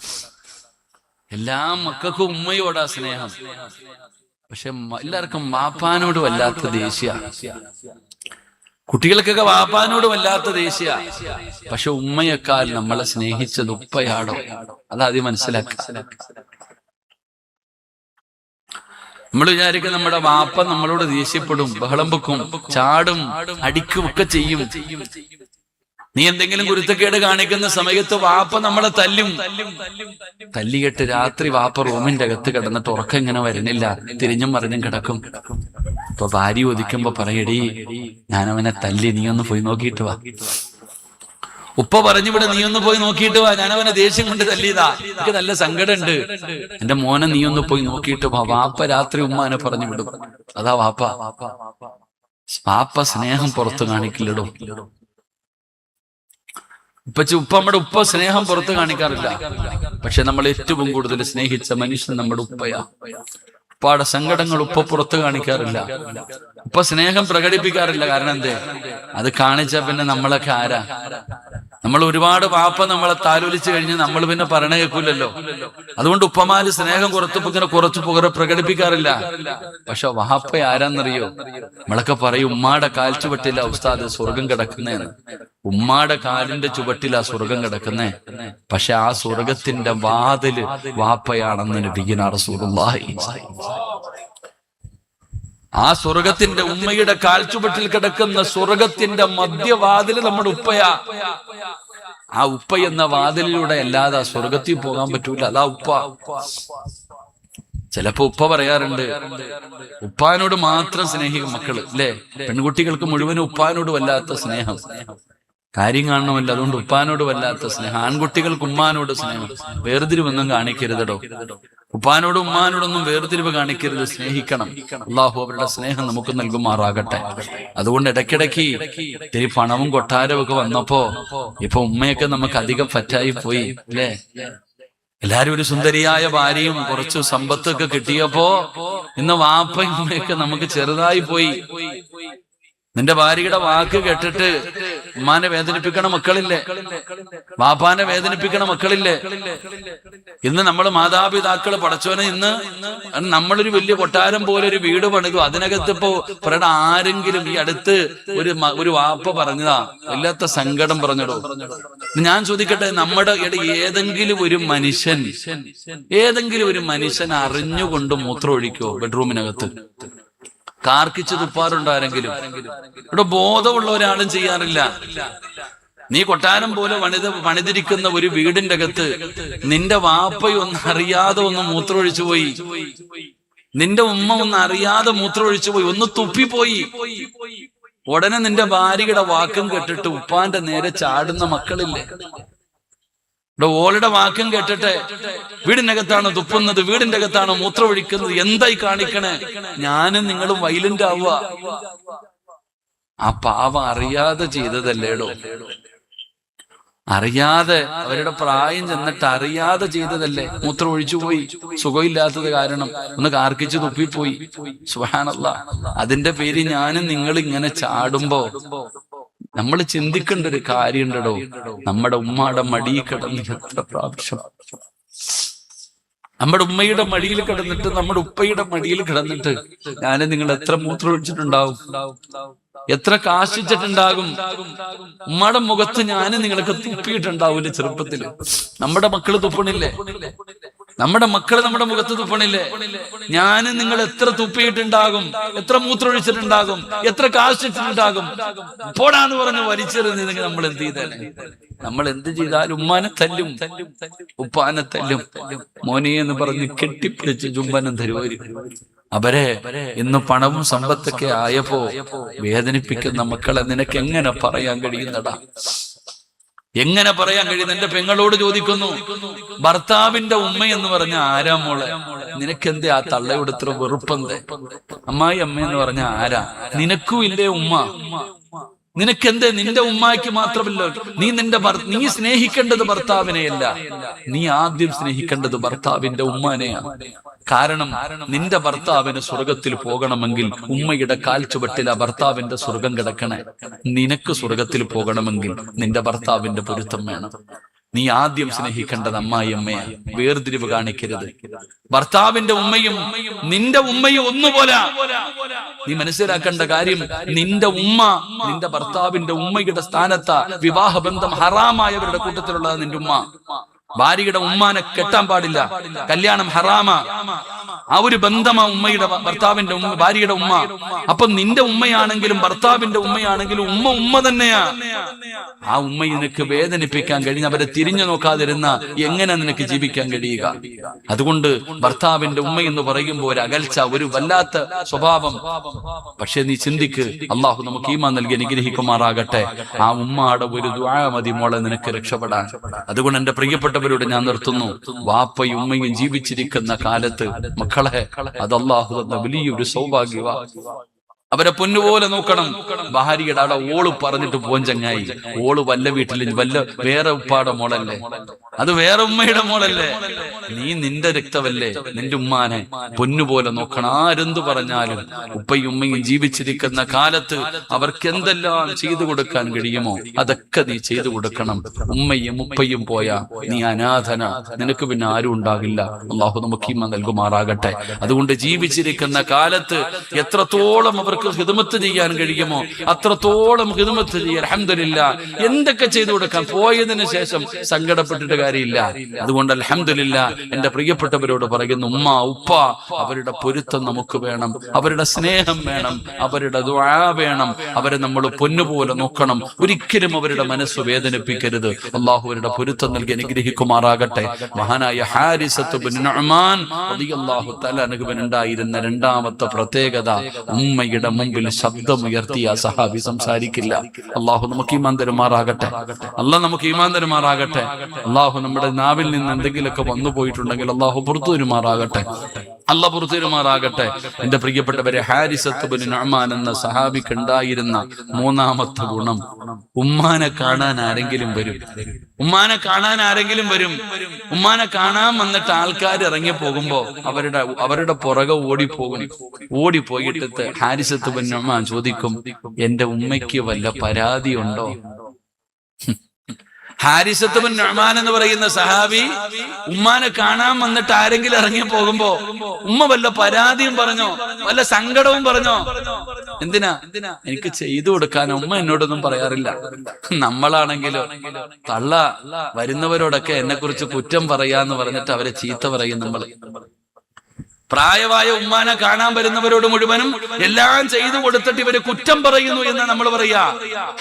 എല്ലാ മക്കൾക്കും ഉമ്മയോടാ സ്നേഹം. പക്ഷെ എല്ലാവർക്കും വാപ്പാനോട് വല്ലാത്ത ദേഷ്യ. കുട്ടികൾക്കൊക്കെ വാപ്പാനോട് വല്ലാത്ത ദേഷ്യ. പക്ഷെ ഉമ്മയേക്കാൾ നമ്മളെ സ്നേഹിച്ചത് ഉപ്പയാടോ? അതാദ്യം മനസ്സിലാക്കുക. നമ്മൾ വിചാരിക്കും നമ്മുടെ വാപ്പ നമ്മളോട് ദേഷ്യപ്പെടും, ബഹളം വെക്കും, ചാടും, അടിക്കും ഒക്കെ ചെയ്യും. നീ എന്തെങ്കിലും കുരുത്തക്കേട് കാണിക്കുന്ന സമയത്ത് വാപ്പ നമ്മളെ തല്ലും. തല്ലിയിട്ട് രാത്രി വാപ്പ റൂമിന്റെ അകത്ത് കിടന്നിട്ട് ഉറക്കം ഇങ്ങനെ വരുന്നില്ല, തിരിഞ്ഞും മറിഞ്ഞും കിടക്കും. അപ്പൊ ഭാര്യ ഒതുക്കുമ്പോ പറയടി, ഞാനവനെ തല്ലി, നീ ഒന്ന് പോയി നോക്കിയിട്ട് വാ. ഉപ്പ പറഞ്ഞു ഇവിടെ, നീ ഒന്ന് പോയി നോക്കിയിട്ട് വാ, ഞാനവനെ ദേഷ്യം കൊണ്ട് തല്ലിയതാ, എനിക്ക് നല്ല സങ്കടമുണ്ട്, എന്റെ മോനെ നീ ഒന്ന് പോയി നോക്കിയിട്ട് വാ. വാപ്പ രാത്രി ഉമ്മാനെ പറഞ്ഞു വിടും. അതാ വാപ്പ സ്നേഹം പുറത്ത് കാണിക്കില്ലടോ. നമ്മുടെ ഉപ്പ സ്നേഹം പുറത്ത് കാണിക്കാറില്ല. പക്ഷെ നമ്മൾ ഏറ്റവും കൂടുതൽ സ്നേഹിച്ച മനുഷ്യൻ നമ്മുടെ ഉപ്പയാ. ഉപ്പാടെ സങ്കടങ്ങൾ ഉപ്പ പുറത്ത് കാണിക്കാറില്ല, ഉപ്പ സ്നേഹം പ്രകടിപ്പിക്കാറില്ല. കാരണം എന്തേ? അത് കാണിച്ചാ പിന്നെ നമ്മളൊക്കെ ആരാ? നമ്മൾ ഒരുപാട് വാപ്പ നമ്മളെ താലോലിച്ചു കഴിഞ്ഞ് നമ്മൾ പിന്നെ പറയണ കേൾക്കൂലല്ലോ. അതുകൊണ്ട് ഉപ്പമാര് സ്നേഹം കുറച്ച് പ്രകടിപ്പിക്കാറില്ല. പക്ഷെ വാപ്പ ആരാന്നറിയോ? നമ്മളൊക്കെ പറയും ഉമ്മാടെ കാൽ ചുവട്ടില ഉസ്താദ് സ്വർഗം കിടക്കുന്നേന്ന്. ഉമ്മാടെ കാലിന്റെ ചുവട്ടിലാ സ്വർഗം കിടക്കുന്നേ. പക്ഷെ ആ സ്വർഗത്തിന്റെ വാതില് വാപ്പയാണെന്ന് നബിയുനാ റസൂലുള്ളാഹി. ആ സ്വർഗത്തിന്റെ ഉമ്മയുടെ കാൽച്ചുവട്ടിൽ കിടക്കുന്ന സ്വർഗത്തിന്റെ മധ്യവാതില് നമ്മുടെ ഉപ്പയാ. ആ ഉപ്പ എന്ന വാതിലിലൂടെ അല്ലാതെ സ്വർഗത്തിൽ പോകാൻ പറ്റൂല. അതാ ഉപ്പ. ചിലപ്പോ ഉപ്പ പറയാറുണ്ട്, ഉപ്പാനോട് മാത്രം സ്നേഹിക്കും മക്കള്, അല്ലെ? പെൺകുട്ടികൾക്ക് മുഴുവനും ഉപ്പാനോട് വല്ലാത്ത സ്നേഹം, കാര്യം കാണണമല്ലോ, അതുകൊണ്ട് ഉപ്പാനോട് വല്ലാത്ത സ്നേഹം. ആൺകുട്ടികൾക്ക് ഉമ്മാനോട് സ്നേഹം. വേർതിരിവൊന്നും കാണിക്കരുതടോ. ഉപ്പാനോടും ഉമ്മാനോടൊന്നും വേർതിരിവ് കാണിക്കരുത്, സ്നേഹിക്കണം. അള്ളാഹു അവരുടെ സ്നേഹം നമുക്ക് നൽകുമാറാകട്ടെ. അതുകൊണ്ട് ഇടയ്ക്കിടയ്ക്ക് ഇത്തിരി പണവും കൊട്ടാരവും ഒക്കെ വന്നപ്പോ ഇപ്പൊ ഉമ്മയൊക്കെ നമുക്ക് അധികം പറ്റായി പോയി, അല്ലേ? എല്ലാരും ഒരു സുന്ദരിയായ ഭാര്യയും കുറച്ചു സമ്പത്തൊക്കെ കിട്ടിയപ്പോ ഇന്ന് വാപ്പയും ഉമ്മയൊക്കെ നമുക്ക് ചെറുതായി പോയി. നിന്റെ ഭാര്യയുടെ വാക്ക് കേട്ടിട്ട് ഉമ്മാനെ വേദനിപ്പിക്കണ മക്കളില്ലേ? വാപ്പാനെ വേദനിപ്പിക്കണ മക്കളില്ലേ? ഇന്ന് നമ്മൾ മാതാപിതാക്കള് പടച്ചോനെ, ഇന്ന് നമ്മളൊരു വലിയ കൊട്ടാരം പോലെ ഒരു വീട് പണിതു, അതിനകത്ത് ഇപ്പോ പറയണ ആരെങ്കിലും ഈ അടുത്ത് ഒരു വാപ്പ പറഞ്ഞതാ, വല്ലാത്ത സങ്കടം പറഞ്ഞടോ. ഞാൻ ചോദിക്കട്ടെ, നമ്മുടെ ഏതെങ്കിലും ഒരു മനുഷ്യൻ അറിഞ്ഞുകൊണ്ട് മൂത്രം ഒഴിക്കോ ബെഡ്റൂമിനകത്ത്? കാർക്കിച്ച് തുപ്പാറുണ്ടോ ആരെങ്കിലും? ഇവിടെ ബോധമുള്ള ഒരാളും ചെയ്യാറില്ല. നീ കൊട്ടാരം പോലെ പണിതിരിക്കുന്ന ഒരു വീടിന്റെ അകത്ത് നിന്റെ വാപ്പയൊന്നും അറിയാതെ ഒന്ന് മൂത്രമൊഴിച്ചു പോയി, നിന്റെ ഉമ്മ ഒന്ന് അറിയാതെ മൂത്രമൊഴിച്ചു പോയി, ഒന്ന് തുപ്പിപ്പോയി, ഉടനെ നിന്റെ ഭാര്യയുടെ വാക്കും കേട്ടിട്ട് ഉപ്പാന്റെ നേരെ ചാടുന്ന മക്കളില്ലേ? ഓളുടെ വാക്കും കേട്ടിട്ട് വീടിനകത്താണോ തുപ്പുന്നത്, വീടിന്റെ അകത്താണോ മൂത്രമൊഴിക്കുന്നത്, എന്തായി കാണിക്കണേ? ഞാനും നിങ്ങളും വൈലന്റ് ആവുക. ആ പാവം അറിയാതെ ചെയ്തതല്ലേടോ, അറിയാതെ അവരുടെ പ്രായം ചെന്നിട്ട് അറിയാതെ ചെയ്തതല്ലേ. മൂത്രം ഒഴിച്ചു പോയി, സുഖമില്ലാത്തത് കാരണം ഒന്ന് കാർക്കിച്ച് തുപ്പിപ്പോയി. സുബ്ഹാനല്ലാഹ്. അതിന്റെ പേര് ഞാനും നിങ്ങൾ ഇങ്ങനെ ചാടുമ്പോ നമ്മൾ ചിന്തിക്കേണ്ട ഒരു കാര്യമുണ്ടോ? നമ്മുടെ ഉമ്മാടെ മടി കിടന്ന് എത്ര പ്രാവശ്യം നമ്മുടെ ഉമ്മയുടെ മടിയിൽ കിടന്നിട്ട്, നമ്മുടെ ഉപ്പയുടെ മടിയിൽ കിടന്നിട്ട് നിങ്ങൾ എത്ര മൂത്രം ഒഴിച്ചിട്ടുണ്ടാവും, എത്ര കാശിച്ചിട്ടുണ്ടാകും. ഉമ്മയുടെ മുഖത്ത് നിങ്ങൾക്ക് തുപ്പിയിട്ടുണ്ടാവൂലേ ചെറുപ്പത്തില്. നമ്മുടെ മക്കള് തുപ്പണില്ലേ? നമ്മുടെ മക്കള് നമ്മുടെ മുഖത്ത് തുപ്പണില്ലേ? നിങ്ങൾ എത്ര തുപ്പിയിട്ടുണ്ടാകും, എത്ര മൂത്രമൊഴിച്ചിട്ടുണ്ടാകും, എത്ര കാശിച്ചിട്ടുണ്ടാകും. പോടാന്ന് പറഞ്ഞ് വലിച്ചെറിഞ്ഞെങ്കിൽ നമ്മൾ എന്ത് ചെയ്തേനെ? നമ്മൾ എന്ത് ചെയ്താലും ഉമ്മാനെ തല്ലും, ഉപ്പാനെ തല്ലും. മോനെ എന്ന് പറഞ്ഞ് കെട്ടിപ്പിടിച്ച് ചുംബനം തരുമായിരിക്കും. അവരെ ഇന്ന് പണവും സമ്പത്തൊക്കെ ആയപ്പോ വേദനിപ്പിക്കുന്ന മക്കളെ നിനക്ക് എങ്ങനെ പറയാൻ കഴിയുന്നടാ? എങ്ങനെ പറയാൻ കഴിയുന്നു? എന്റെ പെങ്ങളോട് ചോദിക്കുന്നു, ഭർത്താവിന്റെ ഉമ്മ എന്ന് പറഞ്ഞ ആരാ മോളെ? നിനക്കെന്തേ ആ തള്ളയോട് ഇത്ര വെറുപ്പെന്തേ? അമ്മായി അമ്മ എന്ന് പറഞ്ഞ ആരാ? നിനക്കും ഇല്ലേ ഉമ്മ? നിനക്കെന്തേ? നിന്റെ ഉമ്മാക്ക് മാത്രമല്ല, നീ സ്നേഹിക്കേണ്ടത് ഭർത്താവിനെയല്ല, നീ ആദ്യം സ്നേഹിക്കേണ്ടത് ഭർത്താവിന്റെ ഉമ്മാനെയാണ്. കാരണം നിന്റെ ഭർത്താവിന് സ്വർഗത്തിൽ പോകണമെങ്കിൽ ഉമ്മയുടെ കാൽച്ചുവട്ടിൽ ആ ഭർത്താവിന്റെ സ്വർഗം കിടക്കണേ. നിനക്ക് സ്വർഗത്തിൽ പോകണമെങ്കിൽ നിന്റെ ഭർത്താവിന്റെ പൊരുത്തം വേണം. നീ ആദ്യം സ്നേഹിക്കേണ്ടത് അമ്മായി അമ്മയാണ്. വേർതിരിവ് കാണിക്കരുത്. ഭർത്താവിന്റെ ഉമ്മയും നിന്റെ ഉമ്മയും ഒന്നുപോലെ. നീ മനസ്സിലാക്കേണ്ട കാര്യം, നിന്റെ ഉമ്മ നിന്റെ ഭർത്താവിന്റെ ഉമ്മയുടെ സ്ഥാനത്താ. വിവാഹബന്ധം ഹറാമായവരുടെ കൂട്ടത്തിലുള്ളത് നിന്റെ ഉമ്മ. ഭാര്യയുടെ ഉമ്മാനെ കെട്ടാൻ പാടില്ല, കല്യാണം ഹറാമ. ആ ഒരു ബന്ധമാ ഉമ്മയുടെ ഭർത്താവിന്റെ ഉമ്മ, ഭാര്യയുടെ ഉമ്മ. അപ്പൊ നിന്റെ ഉമ്മയാണെങ്കിലും ഭർത്താവിന്റെ ഉമ്മയാണെങ്കിലും ഉമ്മ തന്നെയാ. ആ ഉമ്മ നിനക്ക് വേദനിപ്പിക്കാൻ കഴിഞ്ഞ, അവരെ തിരിഞ്ഞു നോക്കാതിരുന്ന എങ്ങനെ നിനക്ക് ജീവിക്കാൻ കഴിയുക? അതുകൊണ്ട് ഭർത്താവിന്റെ ഉമ്മ എന്ന് പറയുമ്പോൾ ഒരു അകൽച്ച, ഒരു വല്ലാത്ത സ്വഭാവം. പക്ഷെ നീ ചിന്തിക്ക്, അള്ളാഹു നമുക്ക് ഈമാൻ നൽകി അനുഗ്രഹിക്കുമാറാകട്ടെ. ആ ഉമ്മയുടെ ഒരു ദുആ മതി മോളെ നിനക്ക് രക്ഷപ്പെടാൻ. അതുകൊണ്ട് എന്റെ പ്രിയപ്പെട്ടവരോട് ഞാൻ നിർത്തുന്നു, വാപ്പയും ഉമ്മയും ജീവിച്ചിരിക്കുന്ന കാലത്ത് മക്കളെ, അത് അല്ലാഹു തന്ന വലിയൊരു സൗഭാഗ്യവാ. അവരെ പൊന്നുപോലെ നോക്കണം. ഭാര്യയുടെ അവിടെ ഓള് പറഞ്ഞിട്ട് പോൻ ചങ്ങായി, ഓള് വല്ല വീട്ടിൽ വേറെ ഉപ്പാടെ മോളല്ലേ, അത് വേറെ ഉമ്മയുടെ മോളല്ലേ. നീ നിന്റെ രക്തമല്ലേ, നിന്റെ ഉമ്മാനെ പൊന്നുപോലെ നോക്കണം. ആരെന്തു പറഞ്ഞാലും ഉപ്പയും ഉമ്മയും ജീവിച്ചിരിക്കുന്ന കാലത്ത് അവർക്ക് എന്തെല്ലാം ചെയ്തു കൊടുക്കാൻ കഴിയുമോ അതൊക്കെ നീ ചെയ്തു കൊടുക്കണം. ഉമ്മയും ഉപ്പയും പോയാ നീ അനാഥന, നിനക്ക് പിന്നെ ആരും ഉണ്ടാകില്ല. അള്ളാഹു നമുക്ക് ഈമാൻ നൽകുമാറാകട്ടെ. അതുകൊണ്ട് ജീവിച്ചിരിക്കുന്ന കാലത്ത് എത്രത്തോളം അവർക്ക് ഖിദ്മത്ത് ചെയ്യാൻ കഴിയുമോ അത്രത്തോളം ഖിദ്മത്ത് ചെയ്യാൻ. അൽഹംദുലില്ലാ, എന്തൊക്കെ ചെയ്തു കൊടുക്കാൻ. പോയതിനു ശേഷം സങ്കടപ്പെട്ടിട്ട് കാര്യമില്ല. അതുകൊണ്ട് അൽഹംദുലില്ലാ, എന്റെ പ്രിയപ്പെട്ടവരോട് പറയുന്നു, ഉമ്മ ഉപ്പ അവരുടെ പൊരുത്തം നമുക്ക് വേണം, അവരുടെ സ്നേഹം വേണം, അവരുടെ ദുആ വേണം. അവരെ നമ്മൾ പൊന്നുപോലെ നോക്കണം. ഒരിക്കലും അവരുടെ മനസ്സ് വേദനിപ്പിക്കരുത്. അള്ളാഹു അവരുടെ പൊരുത്തം നൽകി അനുഗ്രഹിക്കുമാറാകട്ടെ. മഹാനായ ഹാരിസത്ത് ബിൻ നുഅ്മാൻ റളിയല്ലാഹു തആല അൻഹുവിനുണ്ടായിരുന്ന രണ്ടാമത്തെ പ്രത്യേകത, ഉമ്മയുടെ മുമ്പിൽ ശബ്ദമുയർത്തിയ സഹാബി സംസാരിക്കില്ല. അള്ളാഹു നമുക്ക് ഈമാൻ തരുമാറാകട്ടെ. അള്ളാഹ് നമുക്ക് ഈമാൻ തരുമാറാകട്ടെ. അള്ളാഹു നമ്മുടെ നാവിൽ നിന്ന് എന്തെങ്കിലുമൊക്കെ വന്നു പോയിട്ടുണ്ടെങ്കിൽ അള്ളാഹു പുറത്തു തരുമാറാകട്ടെ. അള്ളാഹ് പുറത്തു തരുമാറാകട്ടെ. എന്റെ പ്രിയപ്പെട്ടവരെ, ഹാരിസത്ത് ബിൻ നുഅ്മാൻ എന്ന സഹാബിക്ക് ഉണ്ടായിരുന്ന മൂന്നാമത്തെ ഗുണം, ഉമ്മാനെ കാണാൻ ആരെങ്കിലും വരും. ഉമ്മാനെ കാണാൻ ആരെങ്കിലും വരും. ഉമ്മാനെ കാണാൻ വന്നിട്ട് ആൾക്കാർ ഇറങ്ങി പോകുമ്പോ അവരുടെ പുറകെ ഓടിപ്പോയിട്ട് ഹാരിസത്ത് ബിൻ നുഅ്മാൻ ചോദിക്കും, എന്റെ ഉമ്മയ്ക്ക് വല്ല പരാതിയുണ്ടോ? ഹാരിസത്ത് ബിൻ നുഅ്മാൻ എന്ന് പറയുന്ന സഹാബി ഉമ്മാനെ കാണാൻ വന്നിട്ട് ആരെങ്കിലും ഇറങ്ങി പോകുമ്പോ ഉമ്മ വല്ല പരാതിയും പറഞ്ഞോ, വല്ല സങ്കടവും പറഞ്ഞോ? എന്തിനാ? എനിക്ക് ചെയ്തു കൊടുക്കാൻ. ഉമ്മ എന്നോടൊന്നും പറയാറില്ല. നമ്മളാണെങ്കിലോ തള്ള വരുന്നവരോടൊക്കെ എന്നെ കുറിച്ച് കുറ്റം പറയാന്ന് പറഞ്ഞിട്ട് അവരെ ചീത്ത പറയും. നമ്മള് പ്രായമായ ഉമ്മാനെ കാണാൻ വരുന്നവരോട് മുഴുവനും എല്ലാം ചെയ്തു കൊടുത്തിട്ട് ഇവര് കുറ്റം പറയുന്നു എന്ന് നമ്മൾ പറയാ.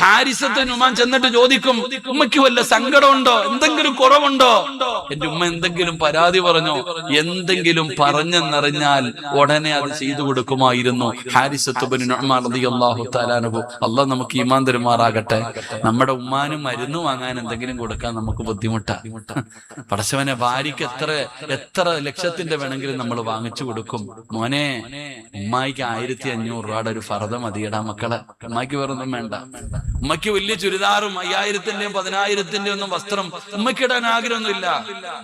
ഹാരിസത്ത് നുഅ്മാൻ ചെന്നിട്ട് ചോദിക്കും, ഉമ്മയ്ക്ക് വല്ല സങ്കടമുണ്ടോ, എന്തെങ്കിലും കുറവുണ്ടോ? എന്റെ ഉമ്മ എന്തെങ്കിലും പരാതി പറഞ്ഞോ? എന്തെങ്കിലും പറഞ്ഞെന്നറിഞ്ഞാൽ ഉടനെ അത് ചെയ്തു കൊടുക്കുമായിരുന്നു ഹാരിസത്ത് ബിൻ നുഅ്മാൻ റളിയല്ലാഹു തആല അൻഹു. അല്ലാഹ് നമുക്ക് ഈമാൻ തരുമാറാകട്ടെ. നമ്മുടെ ഉമ്മാന് മരുന്ന് വാങ്ങാൻ എന്തെങ്കിലും കൊടുക്കാൻ നമുക്ക് ബുദ്ധിമുട്ടാ. പടച്ചവനെ, ഭാര്യയ്ക്ക് എത്ര ലക്ഷത്തിന്റെ വേണമെങ്കിലും നമ്മൾ വാങ്ങിച്ചു കൊടുക്കും. മോനെ, ഉമ്മായിക്ക് 1500 രൂപയുടെ ഒരു ഫർദ മതിയടാ മക്കളെ, ഉമ്മായിക്ക് വേറൊന്നും വേണ്ട. ഉമ്മയ്ക്ക് വലിയ ചുരിദാറും 5000-ന്റെയും 10,000-ന്റെയും ഒന്നും വസ്ത്രം ഉമ്മയ്ക്കിടാൻ ആഗ്രഹമൊന്നുമില്ല.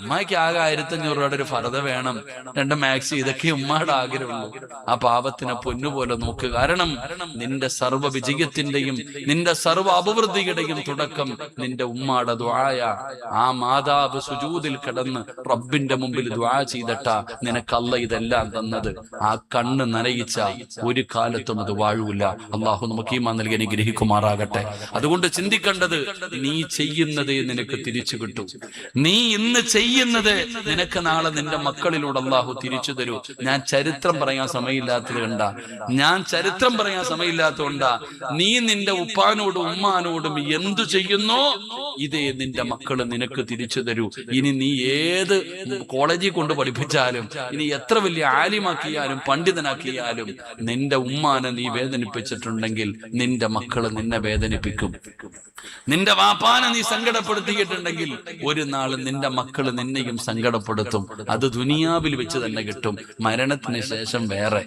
ഉമ്മയ്ക്ക് ആകെ 1500 രൂപയുടെ ഒരു ഫർദ വേണം, 2 മാക്സി, ഇതൊക്കെ ഉമ്മയുടെ ആഗ്രഹമുള്ളൂ. ആ പാവത്തിനെ പൊന്നുപോലെ നോക്ക്. കാരണം നിന്റെ സർവ്വ വിജയത്തിന്റെയും നിന്റെ സർവ്വ അഭിവൃദ്ധിയുടെയും തുടക്കം നിന്റെ ഉമ്മയുടെ ദുആയ. ആ മാതാവ് സുജൂദിൽ കിടന്ന് റബ്ബിന്റെ മുമ്പിൽ ദുആ ചെയ്തിട്ടാ നിനക്ക് അല്ലാഹ് ഇതെല്ലാം തന്നത്. ആ കണ്ണ് നനയിച്ച ഒരു കാലത്തും അത് വാഴൂല. അള്ളാഹു നമുക്ക് ഈമാൻ നൽകി അനുഗ്രഹിക്കുമാറാകട്ടെ. അതുകൊണ്ട് ചിന്തിക്കേണ്ടത്, നീ ചെയ്യുന്നതേ നിനക്ക് തിരിച്ചു കിട്ടൂ. നീ ഇന്ന് ചെയ്യുന്നത് നിനക്ക് നാളെ നിന്റെ മക്കളിലൂടെ അള്ളാഹു തിരിച്ചു തരൂ. ഞാൻ ചരിത്രം പറയാൻ സമയമില്ലാത്തത് കണ്ടാ, നീ നിന്റെ ഉപ്പാനോടും ഉമ്മാനോടും എന്തു ചെയ്യുന്നോ ഇതേ നിന്റെ മക്കള് നിനക്ക് തിരിച്ചു തരൂ. ഇനി നീ ഏത് കോളേജിൽ കൊണ്ട് പഠിപ്പിച്ചാലും, ഇനി എത്ര വലിയ ആലിമാക്കിയാലും പണ്ഡിതനാക്കിയാലും, നിന്റെ ഉമ്മാനെ നീ വേദനിപ്പിച്ചിട്ടുണ്ടെങ്കിൽ നിന്റെ മക്കള് നിന്നെ വേദനിപ്പിക്കും. നിന്റെ വാപ്പാനെ നീ സങ്കടപ്പെടുത്തിയിട്ടുണ്ടെങ്കിൽ ഒരു നാൾ നിന്റെ മക്കള് നിന്നെയും സങ്കടപ്പെടുത്തും. അത് ദുനിയാവിൽ വെച്ച് തന്നെ കിട്ടും, മരണത്തിന് ശേഷം വേറെ.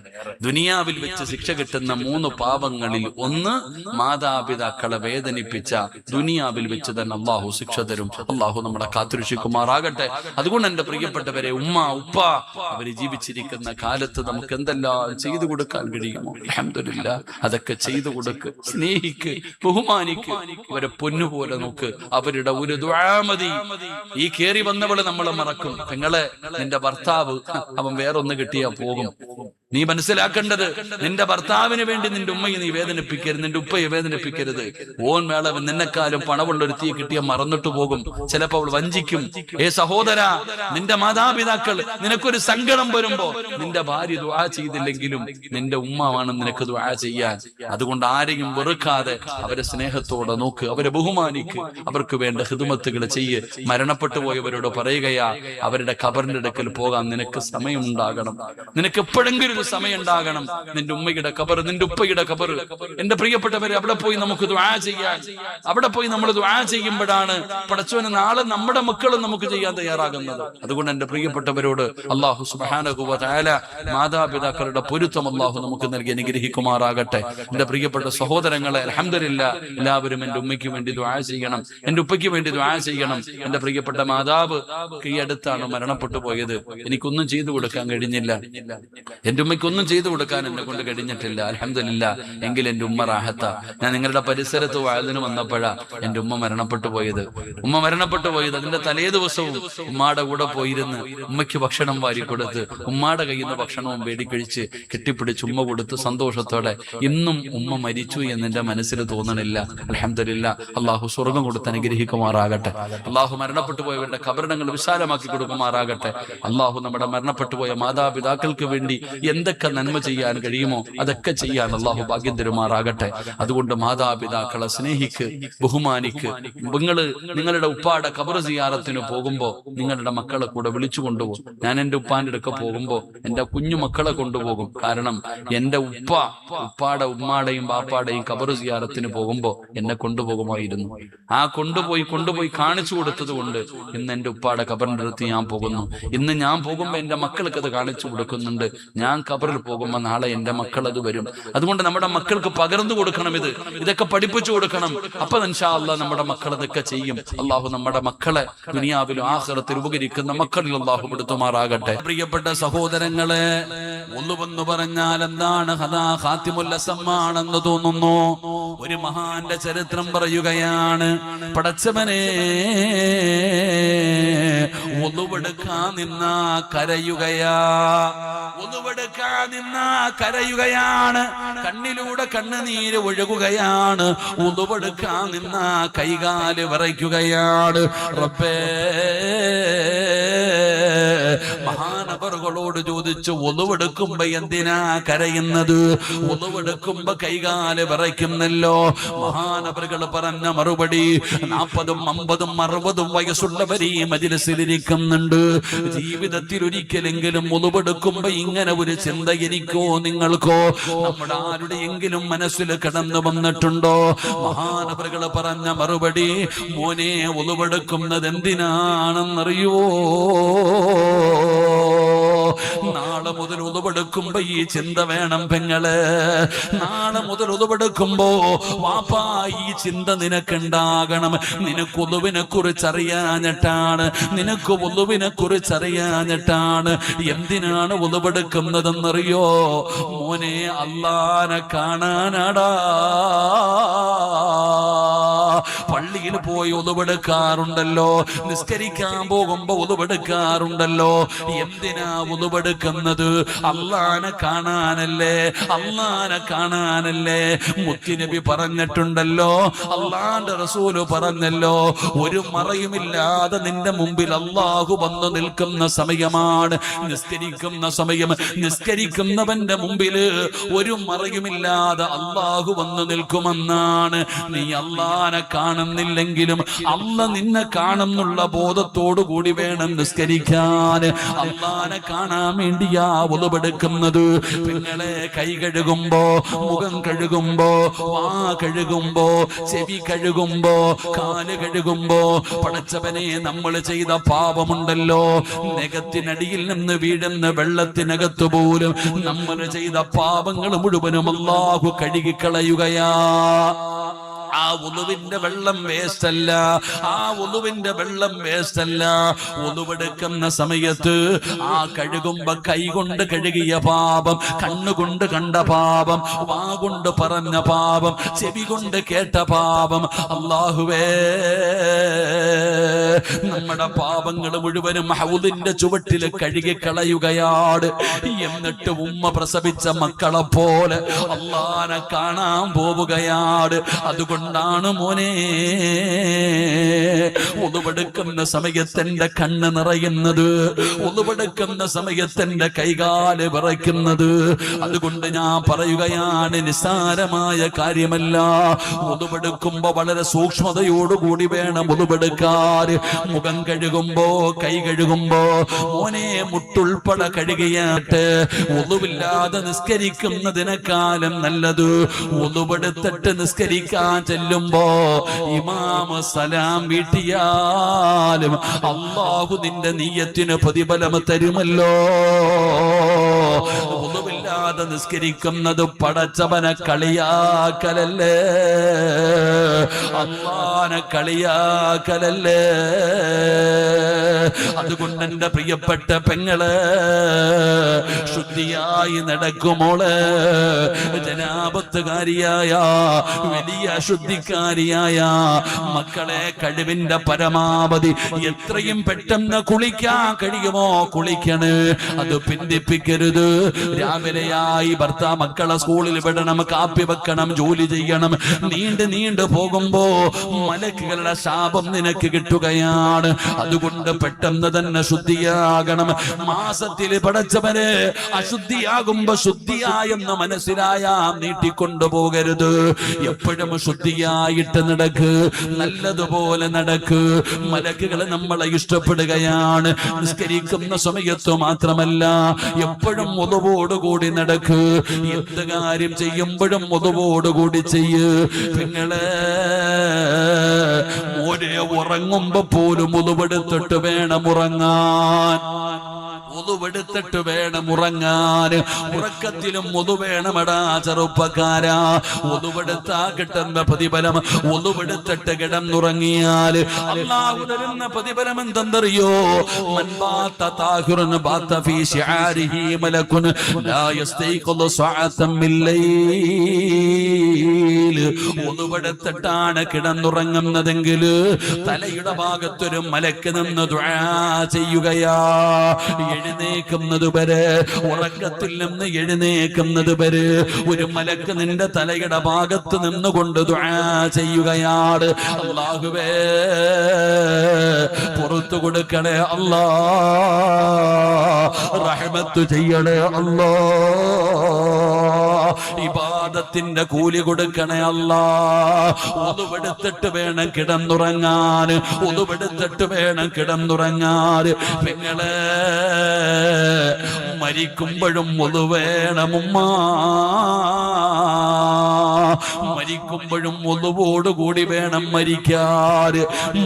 ദുനിയാവിൽ വെച്ച് ശിക്ഷ കിട്ടുന്ന 3 പാപങ്ങളിൽ ഒന്ന് മാതാപിതാക്കളെ വേദനിപ്പിച്ച ദുനിയാവിൽ വെച്ച് തന്നെ അള്ളാഹു ശിക്ഷ തരും. അള്ളാഹു നമ്മുടെ കാത്തുരക്ഷിക്കുമാറാകട്ടെ. അതുകൊണ്ട് എന്റെ പ്രിയപ്പെട്ടവരെ, ഉമ്മ ഉപ്പ അവര് ജീവിച്ചിരിക്കുന്ന കാലത്ത് നമുക്ക് എന്തെല്ലാം ചെയ്തു കൊടുക്കാൻ കഴിയുമോ അൽഹംദുലില്ലാഹ് അതൊക്കെ ചെയ്തു കൊടുക്ക്, സ്നേഹിക്ക്, ബഹുമാനിക്ക്, അവരെ പൊന്നുപോലെ നോക്ക്. അവരുടെ ഒരു ദുആ മതി. ഈ കേറി വന്നവള് നമ്മളെ മറക്കും. പെങ്ങളെ, നിന്റെ ഭർത്താവ് അവൻ വേറൊന്ന് കിട്ടിയാ പോകും. നീ മനസ്സിലാക്കേണ്ടത്, നിന്റെ ഭർത്താവിന് വേണ്ടി നിന്റെ ഉമ്മയെ നീ വേദനിപ്പിക്കരുത്, നിന്റെ ഉപ്പയെ വേദനിപ്പിക്കരുത്. ഓൻ വേളവൻ നിന്നെക്കാളും പണമുള്ള ഒരു തീ കിട്ടിയ മറന്നിട്ട് പോകും. ചിലപ്പോൾ അവൾ വഞ്ചിക്കും. സഹോദര, നിന്റെ മാതാപിതാക്കൾ നിനക്കൊരു സങ്കടം വരുമ്പോ നിന്റെ ഭാര്യ ദുആ ചെയ്തില്ലെങ്കിലും നിന്റെ ഉമ്മയാണ് നിനക്ക് ദുആ ചെയ്യാൻ. അതുകൊണ്ട് ആരെയും വെറുക്കാതെ അവരെ സ്നേഹത്തോടെ നോക്ക്, അവരെ ബഹുമാനിക്ക്, അവർക്ക് വേണ്ട ഖിദ്മത്തുകൾ ചെയ്യ്. മരണപ്പെട്ടു പോയവരോട് പറയുകയാ, അവരുടെ ഖബറിന്റെ അടുക്കൽ പോകാൻ നിനക്ക് സമയമുണ്ടാകണം. നിനക്ക് എപ്പോഴെങ്കിലും സമയം ഉണ്ടാകണം. നിന്റെ ഉമ്മയുടെ ഖബർ, നിന്റെ ഉപ്പയുടെ ഖബർ. എന്റെ പ്രിയപ്പെട്ടവരെ, അവിടെ പോയി നമുക്ക് ദുആ ചെയ്യാൻ. അവിടെ പോയി നമ്മൾ ദുആ ചെയ്യുമ്പോഴാണ് പടച്ചവന് നാളെ നമ്മുടെ മക്കളും നമുക്ക് ചെയ്യാൻ തയ്യാറാകുന്നത്. അതുകൊണ്ട് എന്റെ പ്രിയപ്പെട്ടവരോട് അല്ലാഹു സുബ്ഹാനഹു വ തആല മാതാപിതാക്കളുടെ പൊരുത്തം അല്ലാഹു നമുക്ക് നൽകി അനുഗ്രഹിക്കുമാറാകട്ടെ. എന്റെ പ്രിയപ്പെട്ട സഹോദരങ്ങളെ, അൽഹംദുലില്ലാഹ് എല്ലാവരും എന്റെ ഉമ്മയ്ക്ക് വേണ്ടി ദുആ ചെയ്യണം, എന്റെ ഉപ്പയ്ക്ക് വേണ്ടി ദുആ ചെയ്യണം. എന്റെ പ്രിയപ്പെട്ട മാതാവ് ഈ അടുത്താണ് മരണപ്പെട്ടു പോയത്. എനിക്കൊന്നും ചെയ്തു കൊടുക്കാൻ കഴിഞ്ഞില്ല. എന്റെ ഉമ്മയ്ക്കൊന്നും ചെയ്തു കൊടുക്കാൻ എന്നെ കൊണ്ട് കഴിഞ്ഞിട്ടില്ല. അൽഹംദുലില്ലാഹ്. എങ്കിൽ എന്റെ ഉമ്മ റാഹത്ത. ഞാൻ നിങ്ങളുടെ പരിസരത്ത് വാഴതിന് വന്നപ്പോഴാ എന്റെ ഉമ്മ മരണപ്പെട്ടു പോയത്. അതിന്റെ തലേ ദിവസവും ഉമ്മാടെ കൂടെ പോയിരുന്ന് ഉമ്മയ്ക്ക് ഭക്ഷണം വാരി കൊടുത്ത്, ഉമ്മാടെ കയ്യിൽ നിന്ന് ഭക്ഷണവും വേടിക്കഴിച്ച് കെട്ടിപ്പിടിച്ച് ഉമ്മ കൊടുത്ത് സന്തോഷത്തോടെ. ഇന്നും ഉമ്മ മരിച്ചു എന്ന് എന്റെ മനസ്സിൽ തോന്നണില്ല. അൽഹംദുലില്ലാഹ്. അള്ളാഹു സ്വർഗം കൊടുത്ത് അനുഗ്രഹിക്കുമാറാകട്ടെ. അള്ളാഹു മരണപ്പെട്ടു പോയവരുടെ ഖബറിടങ്ങൾ വിശാലമാക്കി കൊടുക്കുമാറാകട്ടെ. അള്ളാഹു നമ്മുടെ മരണപ്പെട്ടു പോയ മാതാപിതാക്കൾക്ക് വേണ്ടി എന്തൊക്കെ നന്മ ചെയ്യാൻ കഴിയുമോ അതൊക്കെ ചെയ്യാൻ അള്ളാഹു ഭാഗ്യം തരുമാറാകട്ടെ. അതുകൊണ്ട് മാതാപിതാക്കളെ സ്നേഹിക്ക്, ബഹുമാനിക്ക്. നിങ്ങളുടെ ഉപ്പാടെ ഖബർ സിയാറത്തിന് പോകുമ്പോ നിങ്ങളുടെ മക്കളെ കൂടെ വിളിച്ചു കൊണ്ടുപോകും. ഞാൻ എന്റെ ഉപ്പാന്റെ അടുക്ക പോകുമ്പോ എന്റെ കുഞ്ഞു മക്കളെ കൊണ്ടുപോകും. കാരണം എന്റെ ഉപ്പാടെ ഉമ്മാടെയും ബാപ്പാടെയും ഖബർ സിയാറത്തിന് പോകുമ്പോ എന്നെ കൊണ്ടുപോകുമായിരുന്നു. ആ കൊണ്ടുപോയി കാണിച്ചു കൊടുത്തത് കൊണ്ട് ഇന്ന് എന്റെ ഉപ്പാടെ ഖബറിന്റെ അടുത്ത് ഞാൻ പോകുന്നു. ഇന്ന് ഞാൻ പോകുമ്പോ എന്റെ മക്കൾക്ക് അത് കാണിച്ചു കൊടുക്കുന്നുണ്ട്. ഞാൻ ഖബറിൽ പോകുമ്പോ നാളെ എന്റെ മക്കൾ അത് വരും. അതുകൊണ്ട് നമ്മുടെ മക്കൾക്ക് പകർന്നു കൊടുക്കണം, ഇതൊക്കെ പഠിപ്പിച്ചു കൊടുക്കണം. അപ്പൊ ഇൻഷാ അല്ലാഹ് നമ്മുടെ മക്കൾ അതൊക്കെ ചെയ്യും. അള്ളാഹു നമ്മുടെ മക്കളെ ദുനിയാവിലും ആഖിറത്തിൽ ഉപകരിക്കുന്ന മക്കളിൽ അള്ളാഹു പെടുത്തുമാറാകട്ടെ. പ്രിയപ്പെട്ട സഹോദരങ്ങളെ, ഒന്നുവെന്ന് പറഞ്ഞാൽ എന്താണ് ഖാതിമുൽ അസമാണെന്ന് തോന്നുന്നു. ഒരു മഹാന്റെ ചരിത്രം പറയുകയാണ്. പടച്ചവനെ, ഒന്നുവെടുക്കാൻ നിന്നാ കരയുകയാണ്, കണ്ണിലൂടെ കണ്ണുനീര് ഒഴുകുകയാണ്. ഉളുവെടുക്കാൻ നിന്ന കൈകാല് വിറയ്ക്കുകയാണ്. റബ്ബേ, മഹാനവറുകളോട് ചോദിച്ചു, ഒളുവെടുക്കുമ്പോ എന്തിനാ കരയുന്നത്? ഒളുവെടുക്കുമ്പോ കൈകാല് വിറയ്ക്കുന്നല്ലോ. മഹാനവറുകൾ പറഞ്ഞ മറുപടി, 40, 50, 60 വയസ്സുള്ളവർ ഈ മജ്‌ലിസിലിരിക്കുന്നുണ്ട്. ജീവിതത്തിൽ ഒരിക്കലെങ്കിലും ഒളുവെടുക്കുമ്പോ ഇങ്ങനെ ഒരു ചിന്ത എനിക്കോ നിങ്ങൾക്കോ നമ്മുടെ ആരുടെയെങ്കിലും മനസ്സിൽ കടന്നു വന്നിട്ടുണ്ടോ? മഹാനവറുകൾ പറഞ്ഞ മറുപടി, മോനെ, ഒളുവെടുക്കുന്നത് എന്തിനാണെന്നറിയോ? നാളെ മുതൽ ഉതുവെടുക്കുമ്പോ ഈ ചിന്ത വേണം പെങ്ങള്. നാളെ മുതൽ ഉതുവെടുക്കുമ്പോ വാപ്പാ ഈ ചിന്ത നിനക്കുണ്ടാകണം. നിനക്ക് ഉളുവിനെ കുറിച്ച് അറിയാഞ്ഞിട്ടാണ്, നിനക്ക് ഉളുവിനെ കുറിച്ച് അറിയാഞ്ഞിട്ടാണ്. എന്തിനാണ് ഉളുവെടുക്കുന്നതെന്നറിയോ? മോനെ അല്ലാഹനെ കാണാനാടാ. പള്ളിയിൽ പോയി ഉളുവെടുക്കാറുണ്ടല്ലോ, നിസ്കരിക്കാൻ പോകുമ്പോ ഉളുവെടുക്കാറുണ്ടല്ലോ. എന്തിനാ ഉളുവെടുക്കുന്നത്? അല്ലാഹനെ കാണാനല്ലേ, അല്ലാഹനെ കാണാനല്ലേ. മുത്തുനബി പറഞ്ഞിട്ടുണ്ടല്ലോ, അല്ലാഹുവിന്റെ റസൂല് പറഞ്ഞല്ലോ, ഒരു മറയുമില്ലാതെ നിന്റെ മുമ്പിൽ അല്ലാഹു വന്നു നിൽക്കുന്ന സമയമാണ് നിസ്കരിക്കുന്ന സമയം. നിസ്കരിക്കുന്നവന്റെ മുമ്പിൽ ഒരു മറയുമില്ലാതെ അല്ലാഹു വന്നു നിൽക്കുമെന്നാണ്. നീ അല്ലാഹനെ കാണുന്നില്ലെങ്കിലും അല്ലാഹ് നിന്നെ കാണുന്നുള്ള ബോധത്തോടു കൂടി വേണം നിസ്കരിക്കാൻ. അല്ലാഹനെ കാണാൻ വേണ്ടിയാ ഉളുവെടുക്കുന്നത്. നിങ്ങളെ കൈ കഴുകുമ്പോ, മുഖം കഴുകുമ്പോ, വാ കഴുകുമ്പോ, ചെവി കഴുകുമ്പോ, കാല് കഴുകുമ്പോ, പടച്ചവനെ നമ്മൾ ചെയ്ത പാപമുണ്ടല്ലോ, നഖത്തിനടിയിൽ നിന്ന് വീഴുന്ന വെള്ളത്തിനകത്ത് പോലും നമ്മൾ ചെയ്ത പാപങ്ങൾ മുഴുവനും അല്ലാഹു കഴുകിക്കളയുകയാ. ആ ഉളുവിന്റെ വെള്ളം വേസ്റ്റ് അല്ല, ആ ഉളുവിന്റെ വെള്ളം വേസ്റ്റ് അല്ല. ഉളുവെടുക്കുന്ന സമയത്ത് ആ കഴുകുമ്പോ കൈ കൊണ്ട് കഴുകിയ പാപം, കണ്ണുകൊണ്ട് കണ്ട പാപം, വാ കൊണ്ട് പറഞ്ഞ പാപം, ചെവി കൊണ്ട് കേട്ട പാപം, അല്ലാഹുവേ നമ്മുടെ പാപങ്ങൾ മുഴുവനും ഹൗദിന്റെ ചുവട്ടിൽ കഴുകിക്കളയുകയാണ്. എന്നിട്ട് ഉമ്മ പ്രസവിച്ച മക്കളെ പോലെ അല്ലാഹനെ കാണാൻ പോവുകയാണ്. അതുകൊണ്ടാണ് മോനെ ഉളുവെടുക്കുന്ന സമയത്തെന്റെ കണ്ണ് നിറയുന്നത്, ഉളുവെടുക്കുന്ന സമയത്തെന്റെ കൈകാല് വിറയ്ക്കുന്നത്. അതുകൊണ്ട് ഞാൻ പറയുകയാണ്, നിസ്സാരമായ കാര്യമല്ല. ഉളുവെടുക്കുമ്പോ വളരെ സൂക്ഷ്മതയോടുകൂടി വേണം ഉളുവെടുക്കാൻ. മുഖം കഴുകുമ്പോ, കൈ കഴുകുമ്പോ മോനെ മുട്ടുൾപ്പെടെ കഴുകിയാട്ട് ഉളുവില്ലാതെ നിസ്കരിക്കുന്നതിനേക്കാളും നല്ലത് ഉളുവെടുത്തിട്ട് നിസ്കരിക്കാൻ ചെല്ലുമ്പോ ഇമാമ സലാം വീട്ടിയാലും അല്ലാഹു നിന്റെ നിയ്യത്തിന് പ്രതിഫലം തരുമല്ലോ. ഉളുവില്ലാതെ നിസ്കരിക്കുന്നത് പടച്ചവനെ കളിയാക്കലല്ലേ, അല്ലാഹനെ കളിയാക്കലല്ലേ. അതുകൊണ്ട് എന്റെ പ്രിയപ്പെട്ട പെങ്ങള് ശുദ്ധിയായി നടക്കുമോള്, ജനാപത്തുകാരിയായ വലിയ അശുദ്ധിക്കാരിയായ മക്കളെ കഴിവിന്റെ പരമാവധി എത്രയും പെട്ടെന്ന് കുളിക്കാൻ കഴിയുമോ കുളിക്കണ്. അത് പിന്തിപ്പിക്കരുത്. രാവിലെയായി ഭർത്താവ് മക്കളെ സ്കൂളിൽ വിടണം, കാപ്പി വെക്കണം, ജോലി ചെയ്യണം. നീണ്ടു പോകുമ്പോ മലക്കുകളുടെ ശാപം നിനക്ക് കിട്ടുകയാണ്. അതുകൊണ്ട് പെട്ടെന്ന് തന്നെ ശുദ്ധിയാകണം. മാസത്തിൽ പടച്ചവന് അശുദ്ധിയാകുമ്പോ ശുദ്ധിയായെന്ന് മനസ്സിലായാ നീട്ടിക്കൊണ്ടു പോകരുത്. എപ്പോഴും ശുദ്ധിയായിട്ട് നടക്ക്, നല്ലതുപോലെ നടക്ക്. മലക്കുകൾ നമ്മളെ ഇഷ്ടപ്പെടുകയാണ്. നിസ്കരിക്കുന്ന സമയത്ത് മാത്രമല്ല, എപ്പോഴും ഉളുവോടുകൂടി നടക്ക്. എന്ത് കാര്യം ചെയ്യുമ്പോഴും ഉളുവോടുകൂടി ചെയ്യ്. നിങ്ങളെ ഒരേ ഉറങ്ങുമ്പോ പോലും ഉളുവെടുത്തിട്ട് വേണം ഉറങ്ങാൻ, ഉളുവെടുത്തിട്ട് വേണം ഉറങ്ങാൻ. ഉറക്കത്തിലും ഉളു വേണമെടാ ചെറുപ്പക്കാരാ. ഉളുവെടുത്താ കിട്ടുന്ന പ്രതിഫലം ഉളുവെടുത്തിട്ട് കിടന്നുറങ്ങിയാൽ അല്ലാഹു തരുന്ന പ്രതിഫലം എന്തെന്നറിയോ? മൻ ബാത താഹിറൻ ബാത ഫീ ശിആരിഹി മലകുൻ ലാ യസ്തൈഖുദു സഅതൻ മിൻ ലൈൽ. ഉളുവെടുത്തിട്ടാണ് കിടന്നുറങ്ങുന്നതെങ്കിൽ തലയുടെ ഭാഗത്തൊരു മലക്ക് നിന്ന് ദുആ ചെയ്യുകയാ. എഴുന്നേക്കുന്നത് വരെ, ഉറക്കത്തിൽ നിന്ന് എഴുന്നേക്കുന്നത് വരെ ഒരു മലക്ക് നിന്റെ തലയുടെ ഭാഗത്ത് നിന്നുകൊണ്ട് ദുആ ചെയ്യുകയാണ്. അല്ലാഹുവേ പുറത്തു കൊടുക്കണേ അല്ലാ, റഹ്മത്ത് ചെയ്യണേ അല്ലാ, ഇബാദത്തിന്റെ കൂലി കൊടുക്കണേ അല്ലാ. ഉളുവെടുത്തിട്ട് വേണം കിടന്നുറങ്ങാൻ, ഉളുവെടുത്തിട്ട് വേണം കിടന്നുറങ്ങാൻ. പെങ്ങളെ മരിക്കുമ്പോഴും ഒതു വേണമുമ്മ, മരിക്കുമ്പോഴും ഒതുവോടുകൂടി വേണം മരിക്കാൻ,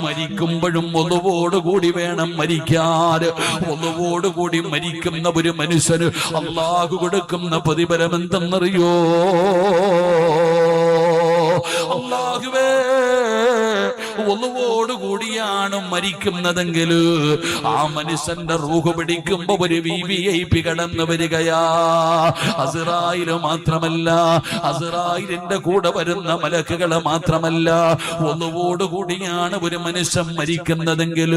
മരിക്കുമ്പോഴും ഒതുവോടുകൂടി വേണം മരിക്കാൻ. ഒതുവോടുകൂടി മരിക്കുന്ന ഒരു മനുഷ്യന് അല്ലാഹു കൊടുക്കുന്ന പ്രതിഫലം എന്തെന്നറിയോ? അല്ലാഹുവേ, ഒന്നുവോടുകൂടിയാണ് മരിക്കുന്നതെങ്കിൽ ആ മനുഷ്യന്റെ റൂഹ് പിടിക്കുമ്പോ ഒരു VIP കടന്നു വരികയാ. അസ്റായിൽ മാത്രമല്ല, അസ്റായിലിന്റെ കൂടെ വരുന്ന മലക്കുകൾ മാത്രമല്ല, ഒന്നുവോടുകൂടിയാണ് ഒരു മനുഷ്യൻ മരിക്കുന്നതെങ്കിൽ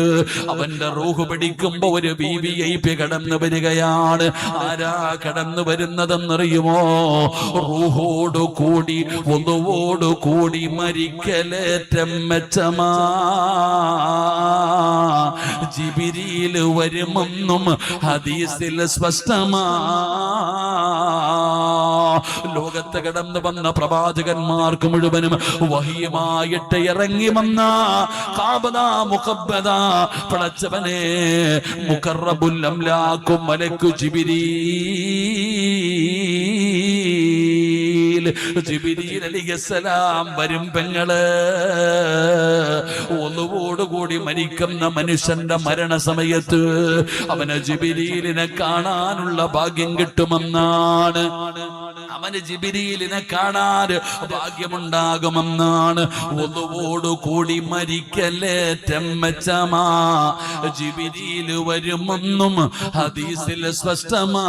അവന്റെ റൂഹ് പിടിക്കുമ്പോ ഒരു VIP കടന്നു വരികയാണ്. ആരാ കടന്നു വരുന്നതെന്നറിയുമോ? റൂഹോട് കൂടി ഒന്നുവോട് കൂടി മരിക്കലേറ്റം മെച്ചമാ. ജിബ്രീൽ വരുമെന്നും ഹദീസിൽ സ്പഷ്ടമാ. ലോകത്ത് കടന്നു വന്ന പ്രവാചകന്മാർക്ക് മുഴുവനും വഹിയുമായിട്ട് ഇറങ്ങി വന്ന ഖാബദാ മുഖബ്ബദാ പടച്ചവനെ മുഖറബുൽ അംലാക്കും മലക്കു ജിബ്രീൽ അലൈഹിസ്സലാം വരും. പെങ്ങള്, ഒന്നുവോടുകൂടി മരിക്കുന്ന മനുഷ്യന്റെ മരണസമയത്ത് അവന് ജിബ്രീലിനെ കാണാനുള്ള ഭാഗ്യം കിട്ടുമെന്നാണ്. അവന് ജിബ്രീലിനെ കാണാൻ ഭാഗ്യമുണ്ടാകുമെന്നാണ്. ഒന്നുവോടുകൂടി മരിക്കലേറ്റം മെച്ചമാ. ജിബ്രീൽ വരുമെന്നും ഹദീസിൽ സ്പഷ്ടമാ.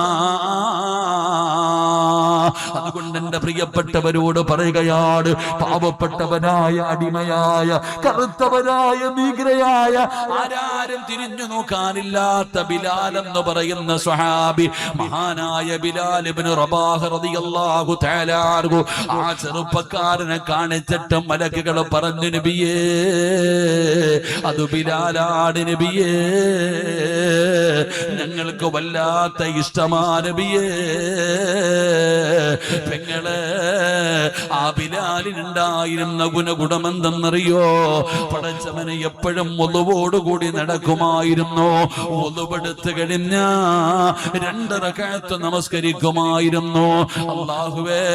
അതുകൊണ്ട് എന്റെ പ്രിയപ്പെട്ടവരോട് പറയുകയാണ്, പാവപ്പെട്ടവനായ, അടിമയായ, കറുത്തവനായ, നീഗ്രയായ, ആരാരും തിരിഞ്ഞു നോക്കാനില്ലാത്ത ബിലാൽ എന്ന് പറയുന്ന സ്വഹാബി, മഹാനായ ബിലാൽ ഇബ്നു റബാഹ് റളിയല്ലാഹു തആല അൻഹു, ആ ചെറുപ്പക്കാരനെ കാണിച്ചിട്ട് മലക്കുകൾ പറഞ്ഞു, നബിയേ, അത് ബിലാലാണ് നബിയേ, ഞങ്ങൾക്ക് വല്ലാത്ത ഇഷ്ടമാണ് നബിയേ. പെങ്ങളെ, ആ ബിലാലിനുണ്ടായിരുന്ന ഗുണഗുണമെന്തെന്നറിയോ? പടച്ചവന് എപ്പോഴും ഒലുവോടുകൂടി നടക്കുമായിരുന്നു. ഒലുവെടുത്ത് കഴിഞ്ഞ 2 റക്അത്ത് നമസ്കരിക്കുമായിരുന്നു. അല്ലാഹുവേ,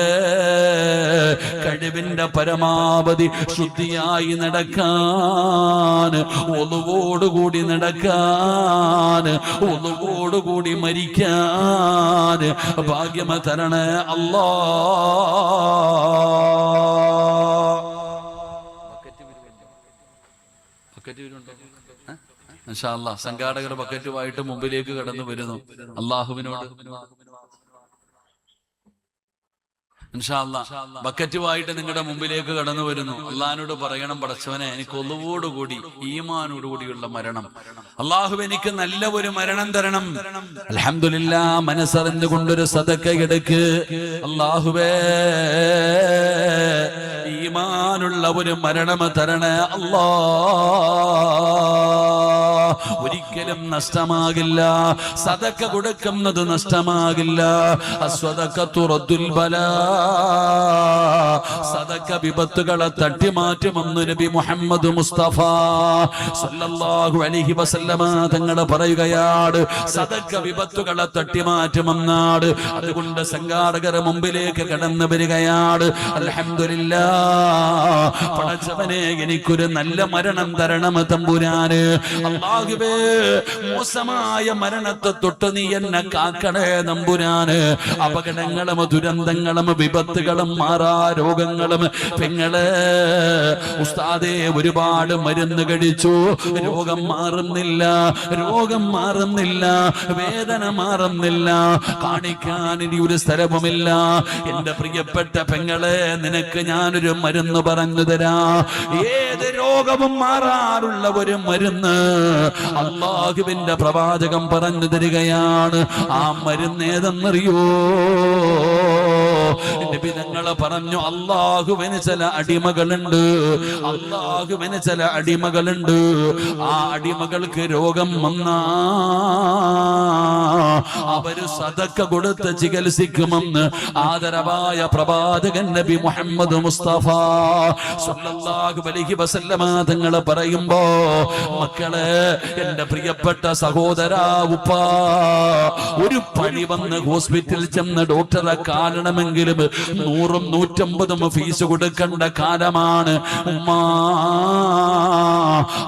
കഴിവിന്റെ പരമാവധി ശുദ്ധിയായി നടക്കാൻ, ഒലുവോടുകൂടി നടക്കാൻ, ഒലുവോടുകൂടി മരിക്കാൻ ഭാഗ്യമ തരണേ അല്ലാ. ഇൻഷാ അല്ലാഹ് സംഘാടകർ ബക്കറ്റുമായിട്ട് മുമ്പിലേക്ക് കടന്നു വരുന്നു. അള്ളാഹുവിനോട് ഇൻഷാ അല്ലാഹ് ബക്കറ്റുമായിട്ട് നിങ്ങളുടെ മുമ്പിലേക്ക് കടന്നു വരുന്നു. അള്ളാഹിനോട് പറയണം, പടച്ചവനെ, എനിക്ക് ഒന്നുവോടുകൂടി ഈമാനോടുകൂടിയുള്ള മരണം, അള്ളാഹു എനിക്ക് നല്ല ഒരു മരണം തരണം. അൽഹംദുലില്ലാഹ്, മനസ്സറിഞ്ഞുകൊണ്ടൊരു സദക്ക എടുക്ക്. അള്ളാഹുവേ, ഈമാനുള്ള ഒരു മരണം തരണേ അല്ലാ. ഒരിക്കലും നഷ്ടമാകില്ല. സദക്ക കൊടുക്കുന്നത് നഷ്ടമാകില്ല. അസ്വദഖത്തു റദ്ദുൽ ബലാ, സദക്ക വിപത്തുകളെ തട്ടിമാറ്റുമെന്ന് നബി മുഹമ്മദ് മുസ്തഫ സല്ലല്ലാഹു അലൈഹി വസല്ലമ തങ്ങൾ പറയുകയാണ്. സദക്ക വിപത്തുകളെ തട്ടിമാറ്റുമെന്നാണ്. അതുകൊണ്ട് സംഘാടകർ മുമ്പിലേക്ക് കടന്നു വരികയാണ്. അൽഹംദുലില്ലാഹ്, പടച്ചവനെ, എനിക്കൊരു നല്ല മരണം തരണം തമ്പുരാന്. അല്ലാഹുവേ, മോശമായ മരണത്തെ തൊട്ട് നീ എന്നെ കാക്കണേ തമ്പുരാന്. അപകടങ്ങളും ദുരന്തങ്ങളും വിപത്തുകളും മാറാ രോഗങ്ങളും. പെങ്ങളെ, ഉസ്താദേ, ഒരുപാട് മരുന്ന് കഴിച്ചു, രോഗം മാറുന്നില്ല, രോഗം മാറുന്നില്ല, വേദന മാറുന്നില്ല, കാണിക്കാൻ ഇനി ഒരു സ്ഥലവുമില്ല. എന്റെ പ്രിയപ്പെട്ട പെങ്ങളെ, നിനക്ക് ഞാനൊരു മരുന്ന് പറഞ്ഞു തരാ. ഏത് രോഗവും മാറാറുള്ള ഒരു മരുന്ന് അല്ലാഹുവിന്റെ പ്രവാചകം പറഞ്ഞു തരികയാണ്. ആ മരുന്ന് ഏതെന്നറിയോ? നബി തങ്ങൾ പറഞ്ഞു, അല്ലാഹുവിന് ചില അടിമകളുണ്ട്, അല്ലാഹുവിന് ചില അടിമകളുണ്ട്. ആ അടിമകൾക്ക് രോഗം വന്നാ അവര് സദക്ക കൊടുത്ത് ചികിത്സിക്കുമെന്ന് ആദരവായ പ്രവാചകൻ നബി മുഹമ്മദ് മുസ്തഫ സല്ലല്ലാഹു അലൈഹി വസല്ലമ തങ്ങൾ പറയുമ്പോ, മക്കളെ, എന്റെ പ്രിയപ്പെട്ട സഹോദരാ, ഉപ്പാ, ഒരു പനി വന്ന് ഹോസ്പിറ്റലിൽ ചെന്ന് ഡോക്ടറെ കാണണമെങ്കിലും 100ഉം 150ഉം ഫീസ് കൊടുക്കേണ്ട കാലമാണ്. ഉമ്മാ,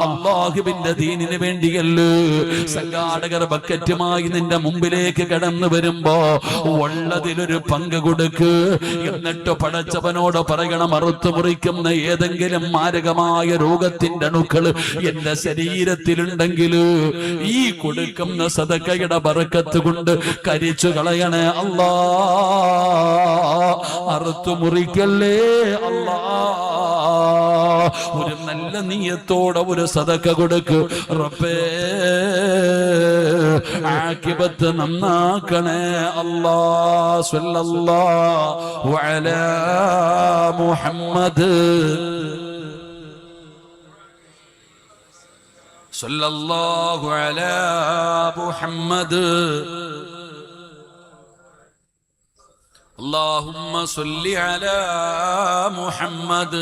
അല്ലാഹുവിന്റെ ദീനിന് വേണ്ടിയല്ലോ സംഘാടകർ ബക്കറ്റുമായി നിന്റെ മുമ്പിലേക്ക് കടന്നു വരുമ്പോ ഉള്ളതിലൊരു പങ്ക് കൊടുക്ക്. എന്നിട്ട് പടച്ചവനോട് പറയണം, അറുത്തു മുറിക്കുന്ന ഏതെങ്കിലും മാരകമായ രോഗത്തിന്റെ അണുക്കൾ എന്റെ ശരീരത്തിലുണ്ടെങ്കിൽ ഈ കൊടുക്കുന്ന സദക്കയുടെ ബറക്കത്ത് കൊണ്ട് കരിച്ചു കളയണേ അല്ലാ, അറുത്തു മുറിക്കല്ലേ അല്ലാ. ഒരു നല്ല നിയത്തോടെ ഒരു സദക്ക കൊടുക്ക്. റബ്ബേ, ആഖിബത്ത് നന്നാക്കണേ അല്ലാ. സ്വല്ലല്ലാഹു അലാ മുഹമ്മദ്, സ്വല്ലല്ലാഹു അലാ മുഹമ്മദ്. اللهم صل على محمد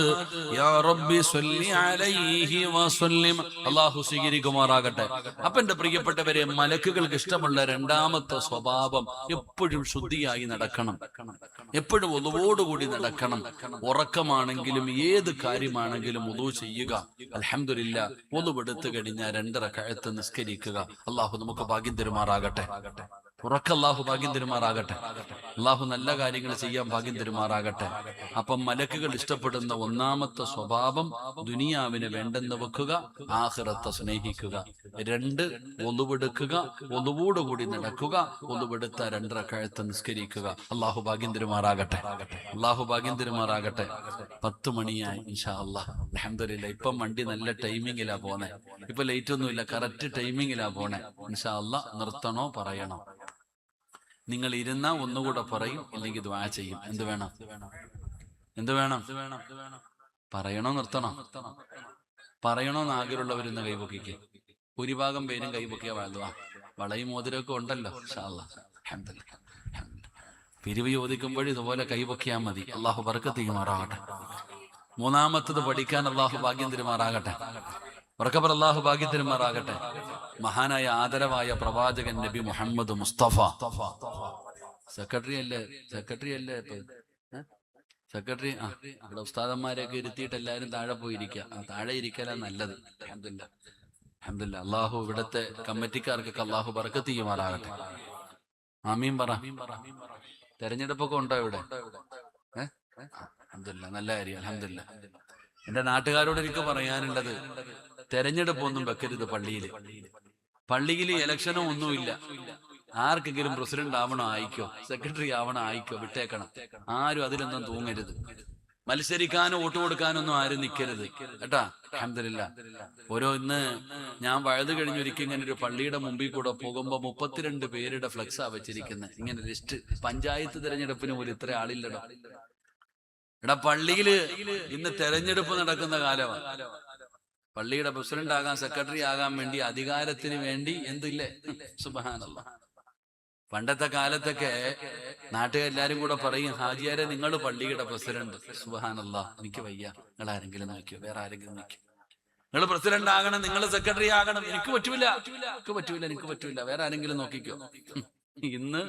يا رب صل عليه وسلم. അല്ലാഹു സ്വീകരിക്കുമാറാകട്ടെ. അപ്പൊ എന്റെ പ്രിയപ്പെട്ടവരെ, മലക്കുകൾക്ക് ഇഷ്ടമുള്ള രണ്ടാമത്തെ സ്വഭാവം എപ്പോഴും ശുദ്ധിയായി നടക്കണം, എപ്പോഴും ഒതുവോടുകൂടി നടക്കണം. ഉറക്കമാണെങ്കിലും ഏത് കാര്യമാണെങ്കിലും ഒതു ചെയ്യുക. അൽഹംദുലില്ലാഹ്, ഒതുവെടുത്തു കഴിഞ്ഞാൽ 2 റക്അത്ത് നിസ്കരിക്കുക. അല്ലാഹു നമുക്ക് ഭാഗ്യം തരുമാറാകട്ടെ. അല്ലാഹു ഭാഗ്യം തരുമാറാകട്ടെ. അല്ലാഹു നല്ല കാര്യങ്ങൾ ചെയ്യാൻ ഭാഗ്യം തരുമാറാകട്ടെ. അപ്പം മലക്കുകൾ ഇഷ്ടപ്പെടുന്ന ഒന്നാമത്തെ സ്വഭാവം ദുനിയാവിന് വേണ്ടെന്ന് വെക്കുക, ആഖിറത്തെ സ്നേഹിക്കുക. 2, ഒളുവെടുക്കുക, ഒളുവോടുകൂടി നടക്കുക, ഒളുവെടുത്ത 2 റക്അത്ത് നിസ്കരിക്കുക. അല്ലാഹു ഭാഗ്യം തരുമാറാകട്ടെ. അല്ലാഹു ഭാഗ്യം തരുമാറാകട്ടെ. 10 മണിയായി ഇൻഷാ അല്ലാഹ്. അൽഹംദുലില്ലാഹ്, ഇപ്പം വണ്ടി നല്ല ടൈമിങ്ങിലാ പോന്നെ. ഇപ്പൊ ലേറ്റ് ഒന്നുമില്ല, കറക്റ്റ് ടൈമിങ്ങിലാ പോണേ. ഇൻഷാ അല്ലാഹ്, നിർത്തണോ പറയണോ? നിങ്ങൾ ഇരുന്നാ ഒന്നുകൂടെ പറയും, ഇല്ലെങ്കിൽ ദുആ ചെയ്യും. എന്ത് വേണം? എന്ത് വേണം? പറയണോ നിർത്തണോ? പറയണോന്ന് ആഗ്രഹമുള്ളവരുന്ന് കൈപൊക്കിക്ക്. ഭൂരിഭാഗം പേരും കൈപൊക്കിയ വാഴ്ത്തുക. വളയും മോതിരമൊക്കെ ഉണ്ടല്ലോ. ഇൻഷാ അല്ലാഹ്, അൽഹംദുലില്ലാഹ്. പിരിവ് ചോദിക്കുമ്പോഴും ഇതുപോലെ കൈപൊക്കിയാൽ മതി. അല്ലാഹു ബർക്കത്ത് ചെയ്യുമാറാകട്ടെ. മൂന്നാമത്തത് പഠിക്കാൻ അല്ലാഹു ഭാഗ്യം തരുമാറാകട്ടെ. ഉറക്കപ്പർ അല്ലാഹു ഭാഗ്യം തരുമാറാകട്ടെ. മഹാനായ ആദരവായ പ്രവാചകൻ നബി മുഹമ്മദ് മുസ്തഫ. സെക്രട്ടറി അല്ലേ സെക്രട്ടറി? ഇവിടെ ഉസ്താദന്മാരെയൊക്കെ ഇരുത്തിയിട്ട് എല്ലാവരും താഴെ പോയിരിക്കുക. താഴെ ഇരിക്കലാ നല്ലത്. അൽഹംദുലില്ലാഹ്, അൽഹംദുലില്ലാഹ്. അല്ലാഹു ഇവിടത്തെ കമ്മിറ്റിക്കാർക്കൊക്കെ അല്ലാഹു ബർക്കത്ത് ചെയ്യുമാറാകട്ടെ. ആമീൻ പറ. തെരഞ്ഞെടുപ്പൊക്കെ ഉണ്ടോ ഇവിടെ? അൽഹംദുലില്ലാഹ്, നല്ല കാര്യം. അൽഹംദുലില്ലാഹ്. എന്റെ നാട്ടുകാരോട് എനിക്ക് പറയാനുള്ളത്, തെരഞ്ഞെടുപ്പൊന്നും വെക്കരുത് പള്ളിയില്. പള്ളിയിൽ ഇലക്ഷനോ ഒന്നുമില്ല. ആർക്കെങ്കിലും പ്രസിഡന്റ് ആവണോ ആയിക്കോ, സെക്രട്ടറി ആവണോ ആയിക്കോ, വിട്ടേക്കണം. ആരും അതിലൊന്നും തൂങ്ങരുത്. മത്സരിക്കാനോ വോട്ട് കൊടുക്കാനൊന്നും ആരും നിൽക്കരുത് കേട്ടാ. അൽഹംദുലില്ലാഹ്. ഇന്ന് ഞാൻ വഴുത് കഴിഞ്ഞൊരിക്കൽ ഇങ്ങനെ ഒരു പള്ളിയുടെ മുമ്പിൽ കൂടെ പോകുമ്പോ 32 പേരുടെ ഫ്ലെക്സാ വെച്ചിരിക്കുന്നത്. ഇങ്ങനെ ലിസ്റ്റ്. പഞ്ചായത്ത് തെരഞ്ഞെടുപ്പിന് പോലും ഇത്ര ആളില്ലടോ. എടാ, പള്ളിയില് ഇന്ന് തെരഞ്ഞെടുപ്പ് നടക്കുന്ന കാലമാണ്. പള്ളിയുടെ പ്രസിഡന്റ് ആകാൻ, സെക്രട്ടറി ആകാൻ വേണ്ടി, അധികാരത്തിന് വേണ്ടി എന്തില്ലേ? സുബ്ഹാനല്ലാഹ്. പണ്ടത്തെ കാലത്തൊക്കെ നാട്ടുകാരെല്ലാരും കൂടെ പറയും, ഹാജിയാരെ നിങ്ങൾ പള്ളിയുടെ പ്രസിഡന്റ്. സുബ്ഹാനല്ലാഹ്, എനിക്ക് വയ്യ, നിങ്ങൾ ആരെങ്കിലും നോക്കിയോ, വേറെ ആരെങ്കിലും നോക്കിയോ. നിങ്ങൾ പ്രസിഡന്റ് ആകണം, നിങ്ങൾ സെക്രട്ടറി ആകണം. എനിക്ക് പറ്റൂല, വേറെ ആരെങ്കിലും നോക്കിക്കോ. ഇന്ന്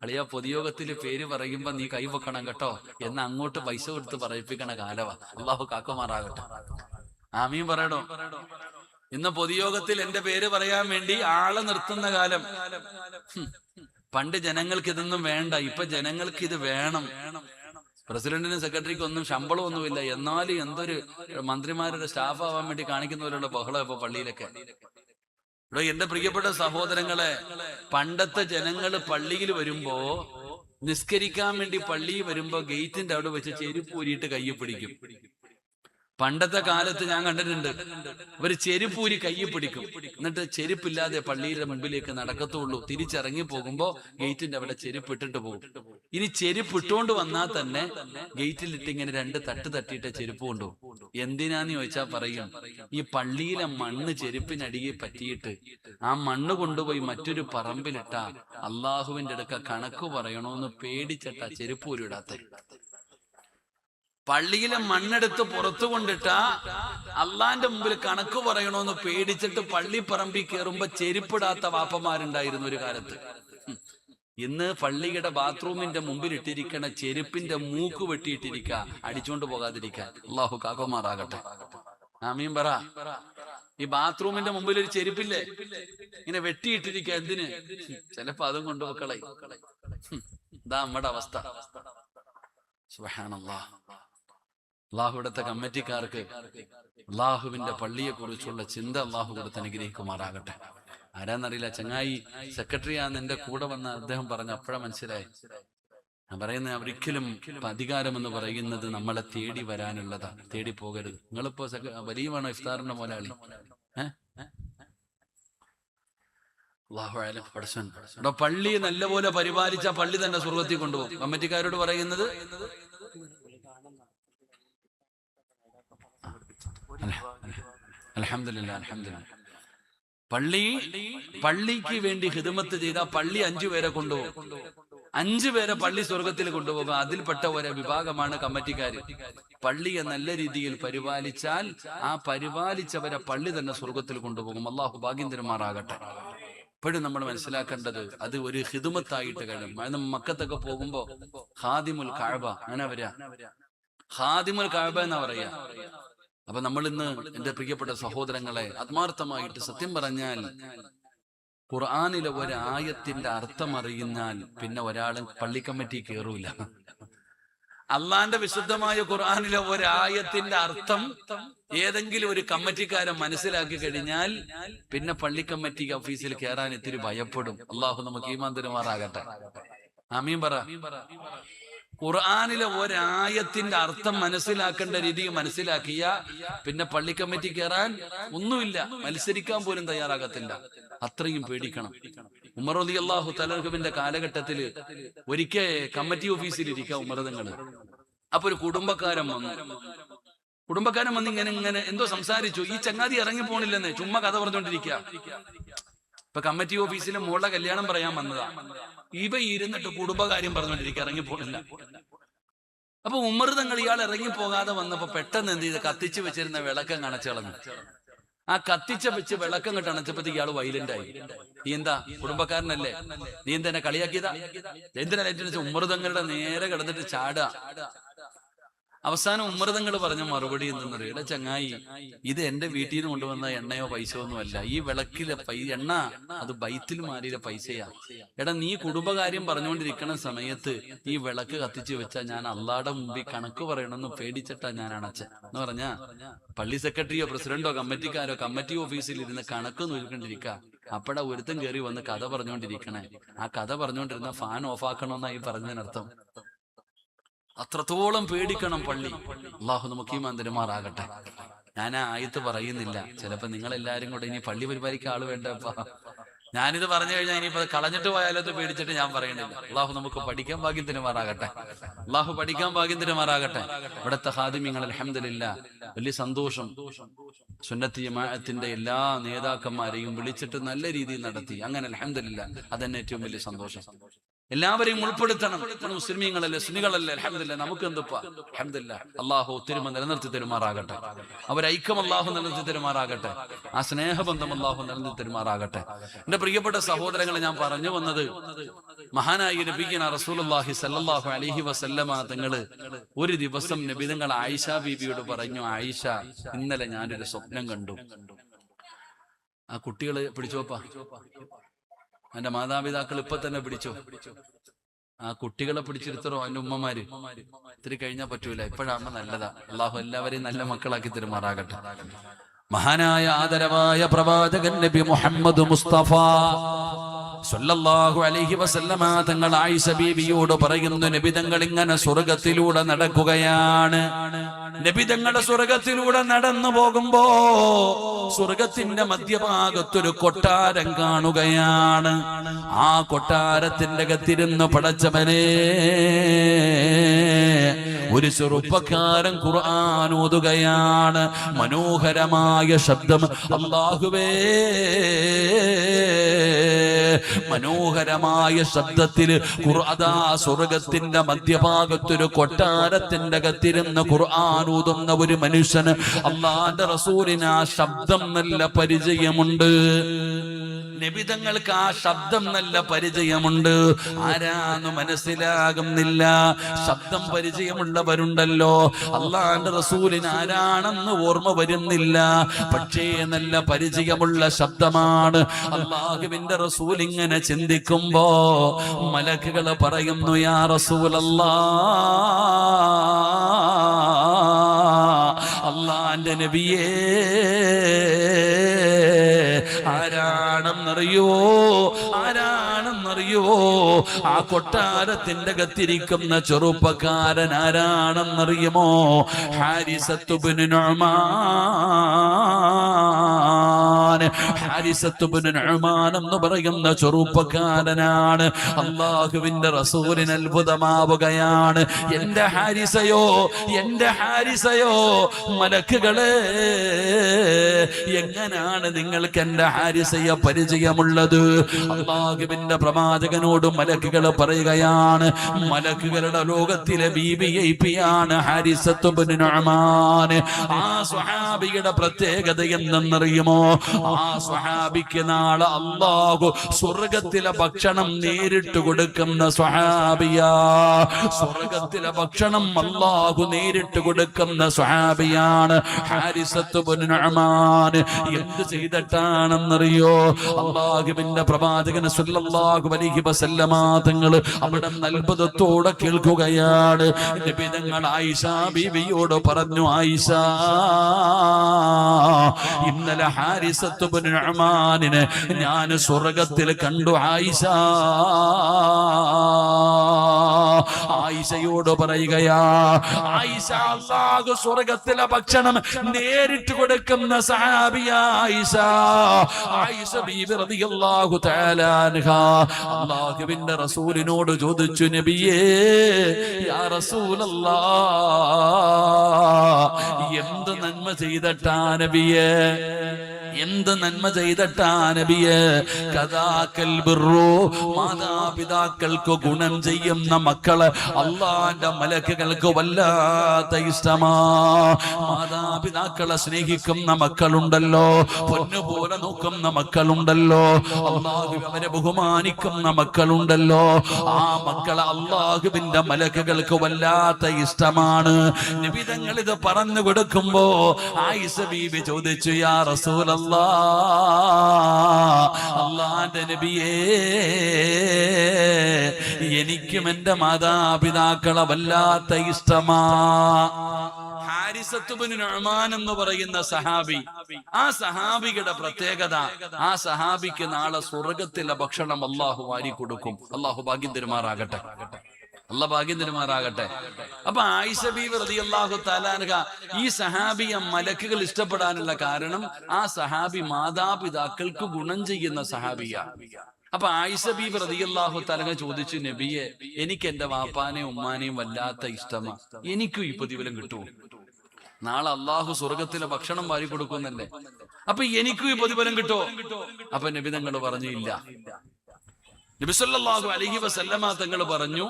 അളിയ പൊതുയോഗത്തില് പേര് പറയുമ്പോ നീ കൈവെക്കണം കേട്ടോ എന്ന് അങ്ങോട്ട് പൈസ കൊടുത്ത് പറയിപ്പിക്കണ കാലവാ. അല്ലാഹു കാക്കുമാറാകട്ടെ. ആമീൻ പറയണോ? ഇന്ന് പൊതുയോഗത്തിൽ എന്റെ പേര് പറയാൻ വേണ്ടി ആളെ നിർത്തുന്ന കാലം. പണ്ട് ജനങ്ങൾക്ക് ഇതൊന്നും വേണ്ട, ഇപ്പൊ ജനങ്ങൾക്ക് ഇത് വേണം. പ്രസിഡന്റിനും സെക്രട്ടറിക്കും ഒന്നും ശമ്പളം ഒന്നുമില്ല, എന്നാലും എന്തൊരു മന്ത്രിമാരുടെ സ്റ്റാഫ് ആവാൻ വേണ്ടി കാണിക്കുന്നവരുടെ ബഹളം ഇപ്പൊ പള്ളിയിലൊക്കെ. ഇവിടെ എന്റെ പ്രിയപ്പെട്ട സഹോദരങ്ങളെ, പണ്ടത്തെ ജനങ്ങള് പള്ളിയിൽ വരുമ്പോ, നിസ്കരിക്കാൻ വേണ്ടി പള്ളിയിൽ വരുമ്പോ ഗേറ്റിന്റെ അവിടെ വെച്ച് ചെരുപ്പ് ഊരിയിട്ട് കയ്യിൽ പിടിക്കും. പണ്ടത്തെ കാലത്ത് ഞാൻ കണ്ടിട്ടുണ്ട്, ഒരു ചെരുപ്പൂരി കയ്യിൽ പിടിക്കും, എന്നിട്ട് ചെരുപ്പില്ലാതെ പള്ളിയുടെ മുമ്പിലേക്ക് നടക്കത്തുള്ളൂ. തിരിച്ചിറങ്ങി പോകുമ്പോ ഗേറ്റിന്റെ അവിടെ ചെരുപ്പ് ഇട്ടിട്ട് പോകും. ഇനി ചെരുപ്പ് ഇട്ടുകൊണ്ട് വന്നാൽ തന്നെ ഗേറ്റിലിട്ട് ഇങ്ങനെ 2 തട്ട് തട്ടിയിട്ട് ചെരുപ്പ് കൊണ്ടുപോകും. എന്തിനാന്ന് ചോദിച്ചാൽ പറയും, ഈ പള്ളിയിലെ മണ്ണ് ചെരുപ്പിനടിയെ പറ്റിയിട്ട് ആ മണ്ണ് കൊണ്ടുപോയി മറ്റൊരു പറമ്പിലിട്ടാ അള്ളാഹുവിന്റെ അടുക്ക കണക്ക് പറയണോന്ന് പേടിച്ചിട്ടാ ചെരുപ്പൂരി ഇടാത്ത. പള്ളിയിലെ മണ്ണെടുത്ത് പുറത്തു കൊണ്ടിട്ടാ അള്ളാന്റെ മുമ്പിൽ കണക്ക് പറയണോന്ന് പേടിച്ചിട്ട് പള്ളിപ്പറമ്പിൽ കയറുമ്പോ ചെരുപ്പിടാത്ത വാപ്പമാരുണ്ടായിരുന്നു ഒരു കാലത്ത്. ഇന്ന് പള്ളിയുടെ ബാത്റൂമിന്റെ മുമ്പിൽ ഇട്ടിരിക്കണ ചെരുപ്പിന്റെ മൂക്ക് വെട്ടിയിട്ടിരിക്ക, അടിച്ചോണ്ട് പോകാതിരിക്കാൻ. അള്ളാഹു കാക്കമാറാകട്ടെ. ആമീൻ പറ. ഈ ബാത്റൂമിന്റെ മുമ്പിൽ ഒരു ചെരുപ്പില്ലേ, ഇങ്ങനെ വെട്ടിയിട്ടിരിക്ക. എന്തിന്? ചിലപ്പോ അതും കൊണ്ടുപോക്കളെ. ഇതാ നമ്മുടെ അവസ്ഥ. സുബ്ഹാനല്ലാഹ്. അള്ളാഹുവിടുത്തെ കമ്മിറ്റിക്കാർക്ക് അള്ളാഹുവിന്റെ പള്ളിയെ കുറിച്ചുള്ള ചിന്ത അള്ളാഹു കൊടുത്ത് അനുഗ്രഹിക്കുമാറാകട്ടെ. ആരാന്നറിയില്ല, ചങ്ങായി സെക്രട്ടറിയാന്ന് എന്റെ കൂടെ വന്ന അദ്ദേഹം പറഞ്ഞ അപ്പോഴാ മനസ്സിലായി. ഞാൻ പറയുന്നത്, ഒരിക്കലും അധികാരം എന്ന് പറയുന്നത് നമ്മളെ തേടി വരാനുള്ളതാ, തേടി പോകരുത്. നിങ്ങളിപ്പോ വലിയ വേണോ ഇഫ്താറിന്റെ മുതലാളി? ഇവിടെ പള്ളി നല്ലപോലെ പരിപാലിച്ച പള്ളി തന്നെ സ്വർഗത്തിൽ കൊണ്ടുപോകും. കമ്മിറ്റിക്കാരോട് പറയുന്നത്, അൽഹംദുലില്ലാ അൽഹംദുലില്ലാ, പള്ളിക്ക് വേണ്ടി ഖിദ്മത്ത് ചെയ്ത പള്ളി 5 പേരെ കൊണ്ടുപോകും. 5 പേരെ പള്ളി സ്വർഗത്തിൽ കൊണ്ടുപോകും. അതിൽപ്പെട്ട ഒരു വിഭാഗമാണ് കമ്മിറ്റിക്കാര്. പള്ളിയെ നല്ല രീതിയിൽ പരിപാലിച്ചാൽ ആ പരിപാലിച്ചവരെ പള്ളി തന്നെ സ്വർഗത്തിൽ കൊണ്ടുപോകും. അള്ളാഹു ഭാഗ്യം തരുമാറാകട്ടെ. ഇപ്പോഴും നമ്മൾ മനസ്സിലാക്കേണ്ടത് അത് ഒരു ഖിദ്മത്തായിട്ട് കഴിയും. മക്കത്തൊക്കെ പോകുമ്പോ ഖാദിമുൽ കഅബ അങ്ങനെ വരാ, ഖാദിമുൽ കഅബ എന്നാ പറയാ. അപ്പൊ നമ്മൾ ഇന്ന് എന്റെ പ്രിയപ്പെട്ട സഹോദരങ്ങളെ, ആത്മാർത്ഥമായിട്ട് സത്യം പറഞ്ഞാൽ ഖുർആനിലെ ഒരായത്തിന്റെ അർത്ഥം അറിയുന്നാൽ പിന്നെ ഒരാളും പള്ളി കമ്മിറ്റി കയറൂല. അള്ളാന്റെ വിശുദ്ധമായ ഖുർആനിലെ ഒരായത്തിന്റെ അർത്ഥം ഏതെങ്കിലും ഒരു കമ്മിറ്റിക്കാരൻ മനസ്സിലാക്കി കഴിഞ്ഞാൽ പിന്നെ പള്ളി കമ്മിറ്റി ഓഫീസിൽ കയറാൻ ഇത്തിരി ഭയപ്പെടും. അള്ളാഹു നമുക്ക് ഈമാൻ തരുമാറാകട്ടെ. ആമീൻ പറ. ഖുർആനിലെ ഒരായത്തിന്റെ അർത്ഥം മനസ്സിലാക്കേണ്ട രീതി മനസ്സിലാക്കിയ പിന്നെ പള്ളി കമ്മിറ്റി കയറാൻ ഒന്നുമില്ല, മത്സരിക്കാൻ പോലും തയ്യാറാകത്തില്ല. അത്രയും പേടിക്കണം. ഉമർ റളിയല്ലാഹു തആല അൻഹുവിന്റെ കാലഘട്ടത്തില് ഒരിക്കൽ കമ്മിറ്റി ഓഫീസിൽ ഇരിക്കുക ഉമർ തങ്ങള്. അപ്പൊ ഒരു കുടുംബക്കാരൻ വന്ന് ഇങ്ങനെ എന്തോ സംസാരിച്ചു. ഈ ചങ്ങാതി ഇറങ്ങി പോണില്ലെന്ന് ചുമ്മാ കഥ പറഞ്ഞുകൊണ്ടിരിക്കുക. ഇപ്പൊ കമ്മിറ്റി ഓഫീസിലെ മോളുടെ കല്യാണം പറയാൻ വന്നതാ. ഇവ ഇരുന്നിട്ട് കുടുംബകാര്യം പറഞ്ഞുകൊണ്ടിരിക്കുക, ഇറങ്ങി പോണില്ല. അപ്പൊ ഉമർ തങ്ങൾ ഇയാൾ ഇറങ്ങി പോകാതെ വന്നപ്പോ പെട്ടെന്ന് എന്ത് ചെയ്ത്, കത്തിച്ചു വെച്ചിരുന്ന വിളക്കം അണച്ചളഞ്ഞു. ആ കത്തിച്ച വെച്ച് വിളക്കം കെട്ട് അണച്ചപ്പോഴത്തേക്ക് ഇയാൾ വൈലന്റ് ആയി. നീ എന്താ കുടുംബക്കാരനല്ലേ, നീ എന്താ എന്നെ കളിയാക്കിയതാ, എന്തിനാ ഏറ്റവും ഉമർ തങ്ങളുടെ നേരെ കിടന്നിട്ട് ചാടുക. അവസാനം ഉമർ തങ്ങൾ പറഞ്ഞ മറുപടി എന്തെന്നറിയാം, എടാ ചങ്ങായി, ഇത് എന്റെ വീട്ടിൽ നിന്ന് കൊണ്ടുവന്ന എണ്ണയോ പൈസയോ ഒന്നും അല്ല. ഈ വിളക്കിലെ എണ്ണ അത് ബൈത്തിൽ മാറിയിലെ പൈസയാ. എടാ, നീ കുടുംബകാര്യം പറഞ്ഞുകൊണ്ടിരിക്കുന്ന സമയത്ത് ഈ വിളക്ക് കത്തിച്ചു വെച്ചാൽ ഞാൻ അള്ളാടെ മുമ്പിൽ കണക്ക് പറയണമെന്ന് പേടിച്ചിട്ടാ ഞാൻ അണച്ച എന്ന് പറഞ്ഞാ, പള്ളി സെക്രട്ടറിയോ പ്രസിഡന്റോ കമ്മിറ്റിക്കാരോ കമ്മിറ്റി ഓഫീസിൽ ഇരുന്ന് കണക്ക് നോക്കിക്കൊണ്ടിരിക്കുക. അപ്പഴാ ഒരുത്തം കയറി വന്ന് കഥ പറഞ്ഞുകൊണ്ടിരിക്കണേ. ആ കഥ പറഞ്ഞുകൊണ്ടിരുന്ന ഫാൻ ഓഫാക്കണമെന്നായി പറഞ്ഞതിനർത്ഥം. അത്രത്തോളം പേടിക്കണം പള്ളി. അള്ളാഹു നമുക്ക് ഈമാൻ തരുമാറാകട്ടെ. ഞാൻ ആ ആയത്ത് പറയുന്നില്ല, ചിലപ്പോ നിങ്ങളെല്ലാരും കൂടെ ഇനി പള്ളി പരിപാലിക്കാൻ ആള് വേണ്ടപ്പ ഞാനിത് പറഞ്ഞു കഴിഞ്ഞാൽ ഇനിയിപ്പോ കളഞ്ഞിട്ട് പോയാലത് പേടിച്ചിട്ട് ഞാൻ പറയുന്നില്ല. അള്ളാഹു നമുക്ക് പഠിക്കാൻ ഭാഗ്യം തരുമാറാകട്ടെ. അള്ളാഹു പഠിക്കാൻ ഭാഗ്യം തരുമാറാകട്ടെ. ഇവിടുത്തെ ഖാദിമീങ്ങൾ അൽഹംദുലില്ലാ വലിയ സന്തോഷം. സുന്നത്തി ജമാഅത്തിന്റെ എല്ലാ നേതാക്കന്മാരെയും വിളിച്ചിട്ട് നല്ല രീതിയിൽ നടത്തി. അങ്ങനെ അൽഹംദുലില്ലാ, അതന്നെ ഏറ്റവും വലിയ സന്തോഷം. എല്ലാവരെയും ഉൾപ്പെടുത്തണം. മുസ്ലിമീങ്ങളല്ലേ, സുന്നികളല്ലേ, അൽഹംദുലില്ലാ. നമുക്ക് എന്തുപ്പാ, അൽഹംദുലില്ലാ. അള്ളാഹു ഒത്തൊരുമ നിലനിർത്തി തരുമാറാകട്ടെ. അവരൈക്യം അള്ളാഹു നിലനിർത്തി തരുമാറാകട്ടെ. ആ സ്നേഹബന്ധം അള്ളാഹു നിലനിർത്തി തരുമാറാകട്ടെ. എന്റെ പ്രിയപ്പെട്ട സഹോദരങ്ങളെ, ഞാൻ പറഞ്ഞു വന്നത്, മഹാനായ നബിയന റസൂലുള്ളാഹി സ്വല്ലല്ലാഹു അലൈഹി വസല്ലമ തങ്ങള് ഒരു ദിവസം നബി തങ്ങൾ ആയിഷ ബീബിയോട് പറഞ്ഞു, ആയിഷ, ഇന്നലെ ഞാനൊരു സ്വപ്നം കണ്ടു. ആ കുട്ടികള് പിടിച്ചോപ്പാ, എന്റെ മാതാപിതാക്കൾ ഇപ്പൊ തന്നെ പിടിച്ചോ. ആ കുട്ടികളെ പിടിച്ചിരുത്തറോ എന്റെ ഉമ്മമാര്. ഇത്തിരി കഴിഞ്ഞാൽ പറ്റൂല, ഇപ്പോഴാണ് നല്ലതാ. അള്ളാഹു എല്ലാവരെയും നല്ല മക്കളാക്കി തരുമാറാകട്ടെ. മഹാനായ ആദരവായ പ്രവാചകൻ നബി മുഹമ്മദ് മുസ്തഫ സല്ലല്ലാഹു അലൈഹി വസല്ലമ തങ്ങൾ ആയിഷ ബീവിയോട് പറയുന്നു, നബി തങ്ങൾ ഇങ്ങനെ സ്വർഗത്തിലൂടെ നടക്കുകയാണ്. നബി തങ്ങളുടെ സ്വർഗത്തിലൂടെ നടന്നു പോകുമ്പോ സ്വർഗത്തിന്റെ മധ്യഭാഗത്തൊരു കൊട്ടാരം കാണുകയാണ്. ആ കൊട്ടാരത്തിന്റെ അകത്തിരുന്ന് പടച്ചവനെ ഒരു ചെറുപ്പക്കാരൻ ഖുർആൻ ഓതുകയാണ്. മനോഹരമായ ശബ്ദം. അല്ലാഹുവേ, മനോഹരമായ ശബ്ദത്തിൽ ഖുർആദാ സ്വർഗത്തിന്റെ മധ്യഭാഗത്തൊരു കൊട്ടാരത്തിന്റെ അകത്തിരുന്ന് ഖുർആൻ ഓതുന്ന ഒരു മനുഷ്യന് അല്ലാഹുവിന്റെ റസൂലിന് ആ ശബ്ദം നല്ല പരിചയമുണ്ട്. നബിതങ്ങൾക്ക് ആ ശബ്ദം നല്ല പരിചയമുണ്ട്. ആരാന്ന് മനസ്സിലാകുന്നില്ല. ശബ്ദം പരിചയമുള്ളവരുണ്ടല്ലോ, അല്ലാഹുവിന്റെ റസൂലിന് ആരാണെന്ന് ഓർമ്മ വരുന്നില്ല. പക്ഷേ നല്ല പരിചയമുള്ള ശബ്ദമാണ്. അല്ലാഹുവിന്റെ റസൂൽ ഇങ്ങനെ ചിന്തിക്കുമ്പോ മലക്കുകൾ പറയുന്നു, യാ റസൂലല്ലാഹ്, അല്ലാഹുവിന്റെ നബിയേ, ആരാണെന്നറിയോ? ആ കൊട്ടാരത്തിന്റെ അകത്തിരിക്കുന്ന ചെറുപ്പക്കാരൻ ആരാണെന്നറിയുമോ? ഹാരിസത്ത് ഇബ്നു നുഅ്മാൻ. ഹാരിസത്ത് ഇബ്നു നുഅ്മാൻ എന്ന് പറയുന്ന ചെറുപ്പക്കാരനാണ്. അല്ലാഹുവിന്റെ റസൂലിന് അത്ഭുതമാവുകയാണ്. എന്റെ ഹാരിസയോ, എന്റെ ഹാരിസയോ, മലക്കുകളെ, എങ്ങനെയാണ് നിങ്ങൾക്ക് എന്റെ ഹാരിസയെ പരിചയമുള്ളത്? അല്ലാഹുവിന്റെ പ്രവാചകനോട് മലക്കുകൾ പറയുകയാണ്, മലക്കുകളുടെ ലോകത്തിലെ വിഐപിയാണ് ഹാരിസത്ത് ഇബ്നു നുഅ്മാൻ. ആ സ്വഹാബിയുടെ പ്രത്യേകത എന്തെന്നറിയുമോ? ആ സ്വഹാബിക്ക് നാളെ അല്ലാഹു സ്വർഗത്തിലെ ഭക്ഷണം നേരിട്ട് കൊടുക്കുന്ന സ്വഹാബിയാ. സ്വർഗത്തിലെ ഭക്ഷണം അല്ലാഹു നേരിട്ട് കൊടുക്കുന്ന സ്വഹാബിയാണ് ഹാരിസത്ത് ഇബ്നു നുഅ്മാൻ. എന്ത് ചെയ്തിട്ടാണെന്നറിയോ? അല്ലാഹുവിന്റെ പ്രവാചകൻ സല്ലല്ലാഹു അലൈഹി വസല്ലമ തങ്ങൾ അവിടെ അത്ഭുതത്തോടെ കേൾക്കുകയാണ്. നബി തങ്ങൾ ആയിഷ ബീവിയോട് പറഞ്ഞു, ആയിഷ, ഇന്നലെ ഹാരിസത്ത് ഇബ്നു നുഅ്മാനിനെ ഞാൻ സ്വർഗത്തിൽ കണ്ടു. ആയിഷ, ആയിഷയോട് പറയുകയാ, ആയിഷ, അല്ലാഹു സ്വർഗത്തിലെ ഭക്ഷണം നേരിട്ട് കൊടുക്കുന്ന സഹാബിയാ ആയിഷ. ആയിഷ ബീവി റളിയല്ലാഹു തആല അൻഹാ അല്ലാഹുവിന്റെ റസൂലിനോട് ചോദിച്ചു, നബിയേ, യാ റസൂലല്ലാഹ്, എന്ത് നന്മ ചെയ്തിട്ടാ നബിയേ, എന്ത് നന്മ ചെയ്തിട്ടാ നബിയേ? കദാകൽ ബിർറു, മാതാപിതാക്കൾക്ക് ഗുണം ചെയ്യുന്ന മക്കള് അല്ലാഹുവിന്റെ മലക്കുകൾക്ക് വല്ലാത്ത ഇഷ്ടമാ. മാതാപിതാക്കളെ സ്നേഹിക്കുന്ന മക്കളുണ്ടല്ലോ, പൊന്നുപോലെ നോക്കുന്ന മക്കളുണ്ടല്ലോ, അല്ലാഹു അവരെ ബഹുമാനിക്കുന്ന മക്കളുണ്ടല്ലോ, ആ മക്കളെ അല്ലാഹുവിന്റെ മലക്കുകൾക്ക് വല്ലാത്ത ഇഷ്ടമാണ്. നബി തങ്ങൾ ഇത് പറഞ്ഞു കൊടുക്കുമ്പോ ആയിഷ ബീവി ചോദിച്ചു, യാ റസൂലല്ലാഹ്, അല്ലാഹുവിന്റെ നബിയേ, എനിക്കും എന്റെ മാതാപിതാക്കളെ വല്ലാത്ത ഇഷ്ടമാ. ഹാരിസത്ത് ഇബ്നു നുഅ്മാൻ എന്ന് പറയുന്ന സഹാബി, ആ സഹാബിയുടെ പ്രത്യേകത, ആ സഹാബിക്ക് നാളെ സ്വർഗത്തിലെ ഭക്ഷണം അല്ലാഹു വാരി കൊടുക്കും. അല്ലാഹു ഭാഗ്യം തരുമാറാകട്ടെ, അല്ലാഹു ഭാഗ്യം തരുമാറാകട്ടെ. അപ്പൊ ആയിഷ ബീവി റളിയല്ലാഹു തആല അൻഹ ഈ സഹാബിയെ മലക്കുകൾ ഇഷ്ടപ്പെടാനുള്ള കാരണം ആ സഹാബി മാതാപിതാക്കൾക്ക് ഗുണം ചെയ്യുന്ന സഹാബിയാണ്. അപ്പൊ ആയിഷ ബീവി റളിയല്ലാഹു തആല ചോദിച്ചു, നബിയെ, എനിക്ക് എന്റെ വാപ്പാനെയും ഉമ്മാനെയും വല്ലാത്ത ഇഷ്ടമാ, എനിക്കും ഈ പ്രതിഫലം കിട്ടുമോ? നാളെ അള്ളാഹു സ്വർഗത്തിലെ ഭക്ഷണം വാരി കൊടുക്കുന്നല്ലേ, അപ്പൊ എനിക്കും ഈ പ്രതിഫലം കിട്ടോ? അപ്പൊ നബി തങ്ങൾ പറഞ്ഞു, ഇല്ല. നബി സല്ലല്ലാഹു അലൈഹി വസല്ലമ തങ്ങൾ പറഞ്ഞു,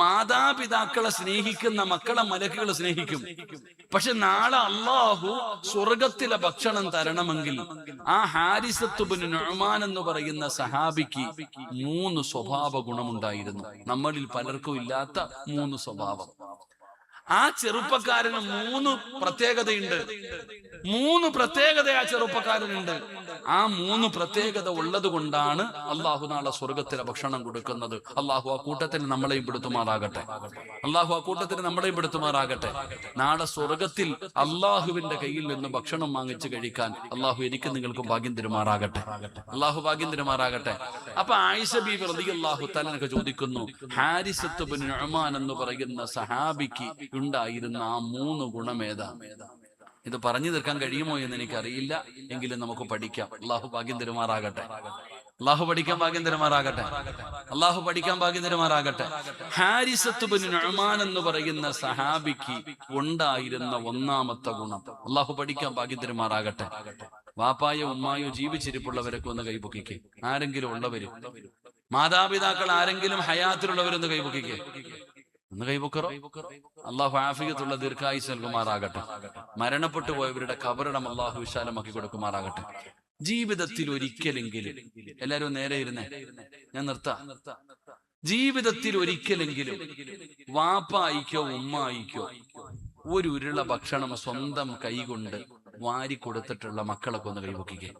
മാതാപിതാക്കളെ സ്നേഹിക്കുന്ന മക്കളെ മലക്കുകൾ സ്നേഹിക്കും. പക്ഷെ നാളെ അള്ളാഹു സ്വർഗത്തിലെ ഭക്ഷണം തരണമെങ്കിൽ ആ ഹാരിസത്ത് ഇബ്നു നുഅ്മാൻ എന്ന് പറയുന്ന സഹാബിക്ക് 3 സ്വഭാവ ഗുണമുണ്ടായിരുന്നു. നമ്മളിൽ പലർക്കും ഇല്ലാത്ത 3 സ്വഭാവം. ആ ചെറുപ്പക്കാരന് 3 പ്രത്യേകതയുണ്ട്. 3 പ്രത്യേകത ആ ചെറുപ്പക്കാരനുണ്ട്. ആ 3 പ്രത്യേകത ഉള്ളത് കൊണ്ടാണ് അള്ളാഹു നാളെ സ്വർഗത്തിലെ ഭക്ഷണം കൊടുക്കുന്നത്. അള്ളാഹു ആ കൂട്ടത്തിൽ നമ്മളെയും പെടുത്തുമാറാകട്ടെ. അള്ളാഹു ആ കൂട്ടത്തിൽ നമ്മളെയും പെടുത്തുമാറാകട്ടെ. നാളെ സ്വർഗത്തിൽ അള്ളാഹുവിന്റെ കയ്യിൽ നിന്ന് ഭക്ഷണം വാങ്ങിച്ച് കഴിക്കാൻ അള്ളാഹു എനിക്ക് നിങ്ങൾക്ക് ഭാഗ്യം തരുമാറാകട്ടെ. അള്ളാഹു ഭാഗ്യം തരുമാറാകട്ടെ. അപ്പൊ ആയിഷ ബീവി റളിയല്ലാഹു തആല ചോദിക്കുന്നു, ഹാരിസത്ത് ബിൻ നുഅ്മാൻ എന്ന് പറയുന്ന സഹാബിക്ക് ഉണ്ടായിരുന്ന ആ 3 ഗുണമേതാ? ഇത് പറഞ്ഞു തീർക്കാൻ കഴിയുമോ എന്ന് എനിക്കറിയില്ല, എങ്കിലും നമുക്ക് പഠിക്കാം. അള്ളാഹു ഭാഗ്യം തരുമാറാകട്ടെ. അള്ളാഹു പഠിക്കാൻ ഭാഗ്യം തരുമാറാകട്ടെ. അള്ളാഹു പഠിക്കാൻ ഭാഗ്യം തരുമാറാകട്ടെ. ഹാരിസത്ത് ബിൻ നുഅ്മാൻ എന്ന് പറയുന്ന സഹാബിക്ക് ഉണ്ടായിരുന്ന 1ാമത്തെ ഗുണം, അള്ളാഹു പഠിക്കാൻ ഭാഗ്യം തരുമാറാകട്ടെ. വാപ്പായോ ഉമ്മായോ ജീവിച്ചിരിപ്പുള്ളവരൊക്കെ ഒന്ന് കൈപൊക്കിക്കേ. ആരെങ്കിലും ഉള്ളവര്, മാതാപിതാക്കൾ ആരെങ്കിലും ഹയാത്തിലുള്ളവരൊന്ന് കൈപൊക്കിക്കേ. ഒന്ന് കൈപൊക്കറോ. അള്ളാഹു ആഫിയത്തുള്ള ദീർഘായുസ് നൽകുമാറാകട്ടെ. മരണപ്പെട്ടു പോയവരുടെ ഖബറിടം അള്ളാഹു വിശാലമാക്കി കൊടുക്കുമാറാകട്ടെ. ജീവിതത്തിൽ ഒരിക്കലെങ്കിലും, എല്ലാരും നേരെ ഇരുന്നേ, ഞാൻ നിർത്താം. ജീവിതത്തിൽ ഒരിക്കലെങ്കിലും വാപ്പായിക്കോ ഉമ്മായിക്കോ ഒരു ഉരുള ഭക്ഷണം സ്വന്തം കൈകൊണ്ട് വാരി കൊടുത്തിട്ടുള്ള മക്കളൊക്കെ ഒന്ന് കൈപൊക്കിക്കേ.